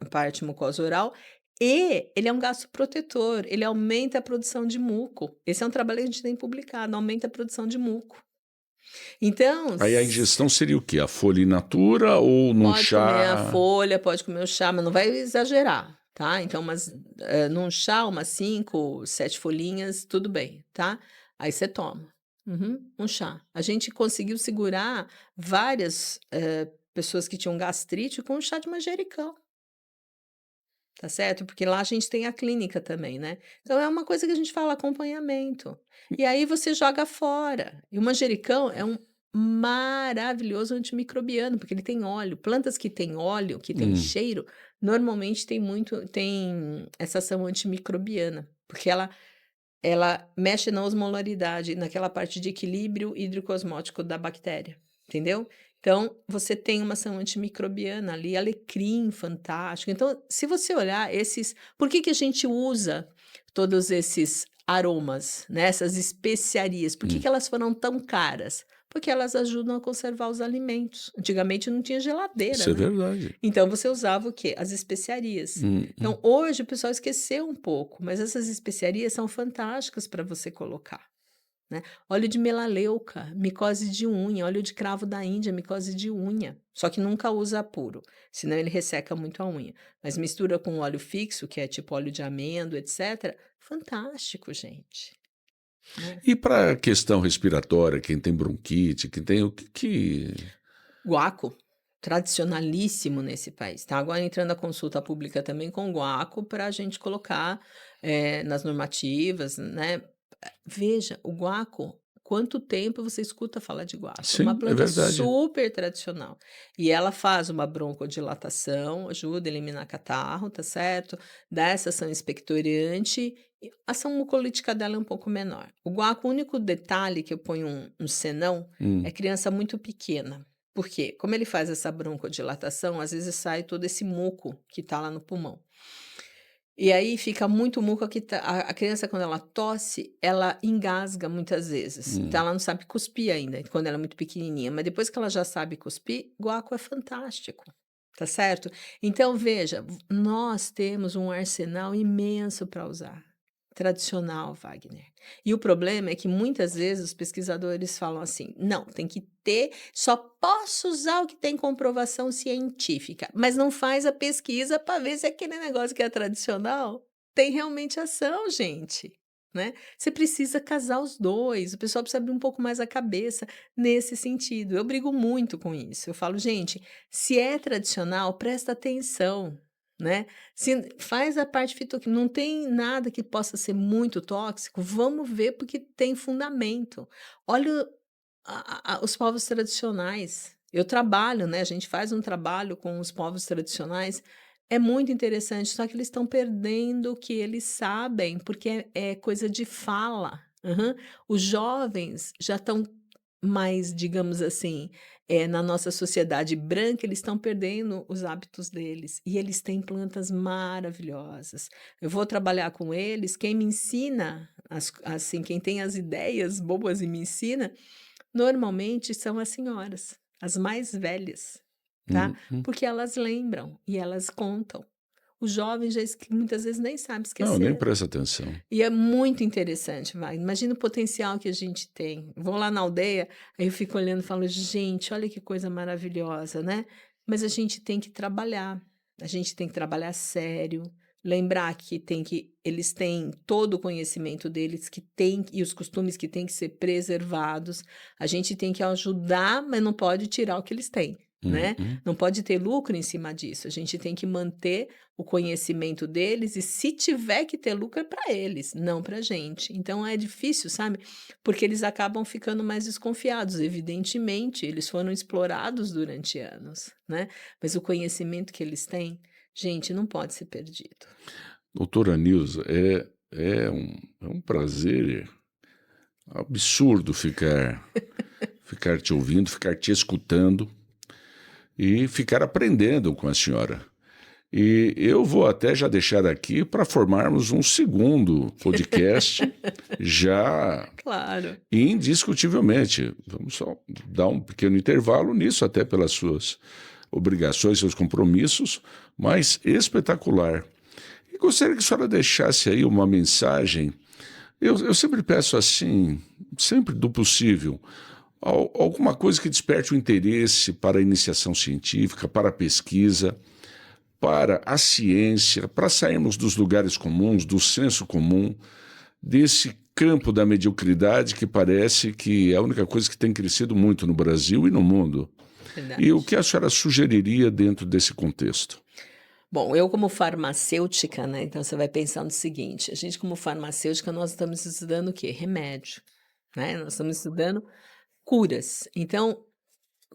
parte mucosa oral, e ele é um gastroprotetor, ele aumenta a produção de muco. Esse é um trabalho que a gente tem publicado, aumenta a produção de muco. Então, Aí a ingestão seria o quê? A folha in natura ou num pode comer a chá? folha, pode comer o chá, mas não vai exagerar, tá? Então, num chá, umas 5, 7 folhinhas, tudo bem, tá? Aí você toma. Uhum, um chá. A gente conseguiu segurar várias pessoas que tinham gastrite com o chá de manjericão, tá certo? Porque lá a gente tem a clínica também, né? Então é uma coisa que a gente fala acompanhamento. E aí você joga fora. E o manjericão é um maravilhoso antimicrobiano, porque ele tem óleo. Plantas que têm óleo, que têm Hum. cheiro, normalmente tem essa ação antimicrobiana, porque ela mexe na osmolaridade, naquela parte de equilíbrio hidrocosmótico da bactéria, entendeu? Então, você tem uma ação antimicrobiana ali, alecrim fantástico. Então, se você olhar esses, por que que a gente usa todos esses aromas, né, essas especiarias? Por que Hum. que elas foram tão caras? Porque elas ajudam a conservar os alimentos. Antigamente não tinha geladeira, Isso é né? verdade. Então você usava o quê? As especiarias. Hum. Então hoje o pessoal esqueceu um pouco, mas essas especiarias são fantásticas para você colocar, né? Óleo de melaleuca, micose de unha, óleo de cravo da Índia, micose de unha. Só que nunca usa puro, senão ele resseca muito a unha. Mas mistura com óleo fixo, que é tipo óleo de amêndoa, etc. Fantástico, gente, né? E para a questão respiratória, quem tem bronquite, quem tem o que... Guaco, tradicionalíssimo nesse país. Tá agora entrando a consulta pública também com guaco para a gente colocar nas normativas, né? Veja, o guaco, quanto tempo você escuta falar de guaco? É uma Sim, é planta verdade. super tradicional. E ela faz uma broncodilatação, ajuda a eliminar catarro, tá certo? Dá essa ação expectorante. E a ação mucolítica dela é um pouco menor. O guaco, o único detalhe que eu ponho um senão, é Hum. criança muito pequena. Por quê? Como ele faz essa broncodilatação, às vezes sai todo esse muco que está lá no pulmão. E aí fica muito muco que a criança quando ela tosse, ela engasga muitas vezes. Então Hum. ela não sabe cuspir ainda, quando ela é muito pequenininha, mas depois que ela já sabe cuspir, guaco é fantástico, tá certo? Então veja, nós temos um arsenal imenso para usar. Tradicional, Wagner. E o problema é que muitas vezes os pesquisadores falam assim: não, tem que ter, só posso usar o que tem comprovação científica, mas não faz a pesquisa para ver se aquele negócio que é tradicional tem realmente ação, gente. Né? Você precisa casar os dois, o pessoal precisa abrir um pouco mais a cabeça nesse sentido. Eu brigo muito com isso. Eu falo, gente, se é tradicional, presta atenção. Né? Se faz a parte fitoquímica, não tem nada que possa ser muito tóxico, vamos ver porque tem fundamento. Olha os povos tradicionais. Eu trabalho, né? A gente faz um trabalho com os povos tradicionais. É muito interessante, só que eles estão perdendo o que eles sabem, porque é coisa de fala. Aham. Os jovens já estão mais, digamos assim, na nossa sociedade branca, eles estão perdendo os hábitos deles. E eles têm plantas maravilhosas. Eu vou trabalhar com eles, quem me ensina, assim, quem tem as ideias boas e me ensina, normalmente são as senhoras, as mais velhas, tá? Uhum. Porque elas lembram e elas contam. Os jovens já muitas vezes nem sabem, Não, nem esqueceram. presta atenção. E é muito interessante, vai. Imagina o potencial que a gente tem. Vou lá na aldeia, aí eu fico olhando e falo, gente, olha que coisa maravilhosa, né? Mas a gente tem que trabalhar. A gente tem que trabalhar sério. Lembrar que eles têm todo o conhecimento deles que tem e os costumes que têm que ser preservados. A gente tem que ajudar, mas não pode tirar o que eles têm, né? Uhum. Não pode ter lucro em cima disso. A gente tem que manter o conhecimento deles e se tiver que ter lucro é para eles, não para a gente. Então é difícil, sabe? Porque eles acabam ficando mais desconfiados. Evidentemente, eles foram explorados durante anos, né? Mas o conhecimento que eles têm, gente, não pode ser perdido. Doutora Nilza, é um prazer absurdo ficar te ouvindo, ficar te escutando e ficar aprendendo com a senhora. E eu vou até já deixar aqui para formarmos um segundo podcast, já Claro. indiscutivelmente. Vamos só dar um pequeno intervalo nisso, até pelas suas obrigações, seus compromissos, mas espetacular. E gostaria que a senhora deixasse aí uma mensagem. Eu sempre peço assim, sempre do possível, alguma coisa que desperte o interesse para a iniciação científica, para a pesquisa, para a ciência, para sairmos dos lugares comuns, do senso comum, desse campo da mediocridade que parece que é a única coisa que tem crescido muito no Brasil e no mundo. E o Verdade. que a senhora sugeriria dentro desse contexto? Bom, eu como farmacêutica, né, então você vai pensar no seguinte, a gente como farmacêutica, nós estamos estudando o quê? Remédio, né, nós estamos estudando curas. Então,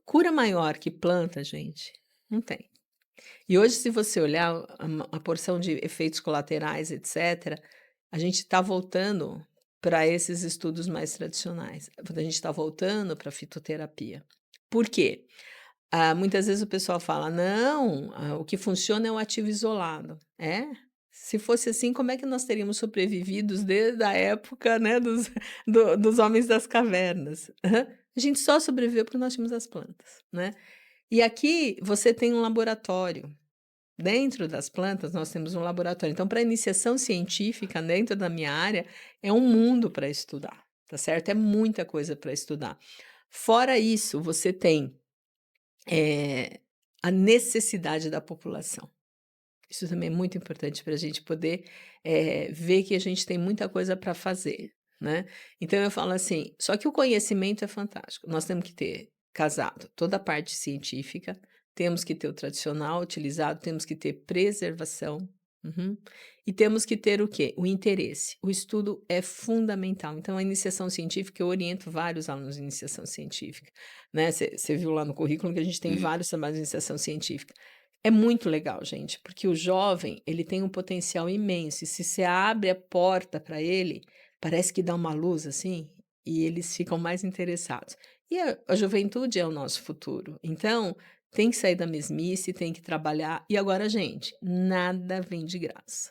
cura maior que planta, gente, não tem. E hoje se você olhar a porção de efeitos colaterais, etcétera, a gente está voltando para esses estudos mais tradicionais. A gente está voltando para a fitoterapia. Por quê? Muitas vezes o pessoal fala: "Não, o que funciona é o ativo isolado". É? Se fosse assim, como é que nós teríamos sobrevividos desde a época, né, dos homens das cavernas? Aham. A gente só sobreviveu porque nós tínhamos as plantas, né. E aqui você tem um laboratório. Dentro das plantas nós temos um laboratório. Então, para iniciação científica, dentro da minha área, é um mundo para estudar, tá certo? É muita coisa para estudar. Fora isso, você tem eh, a necessidade da população. Isso também é muito importante para a gente poder, ver que a gente tem muita coisa para fazer, né. Então eu falo assim, só que o conhecimento é fantástico, nós temos que ter casado toda a parte científica, temos que ter o tradicional utilizado, temos que ter preservação, uhum, e temos que ter o quê? O interesse. O estudo é fundamental, então a iniciação científica eu oriento vários alunos de iniciação científica, né, você viu lá no currículo que a gente tem vários trabalhos de iniciação científica. É muito legal, gente, porque o jovem, ele tem um potencial imenso e se você abre a porta para ele, parece que dá uma luz assim, e eles ficam mais interessados. E a juventude é o nosso futuro. Então, tem que sair da mesmice, tem que trabalhar. E agora, gente, nada vem de graça.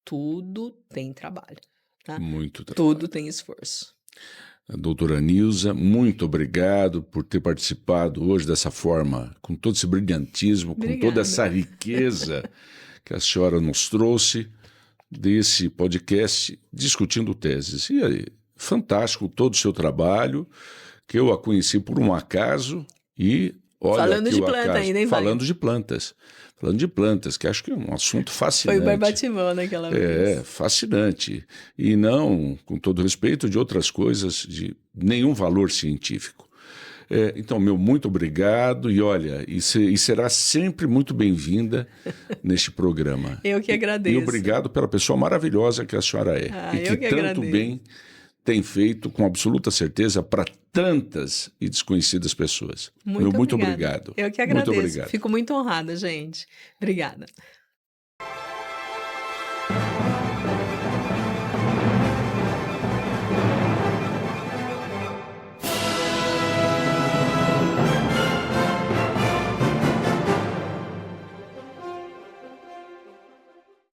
Tudo tem trabalho, tá? Muito Tudo trabalho. tem esforço. A doutora Nilza, muito obrigado por ter participado hoje dessa forma, com todo esse brilhantismo, com toda essa Obrigada. riqueza que a senhora nos trouxe desse podcast discutindo teses. E aí, fantástico todo o seu trabalho, que eu a conheci por um acaso e olha Falando aqui de o planta acaso, ainda, hein, Wagner? falando de plantas, que acho que é um assunto Foi o fascinante. Barbatimão naquela vez. Fascinante. E não, com todo respeito, de outras coisas de nenhum valor científico. Então, meu muito obrigado e olha, e será sempre muito bem-vinda neste programa. Eu que E agradeço. obrigado pela pessoa maravilhosa que a senhora é. Ah, E eu que tanto agradeço. bem tem feito com absoluta certeza para tantas e desconhecidas pessoas. Muito Muito obrigada. obrigado. Eu que Muito agradeço. obrigado. Fico muito honrada, gente. Obrigada.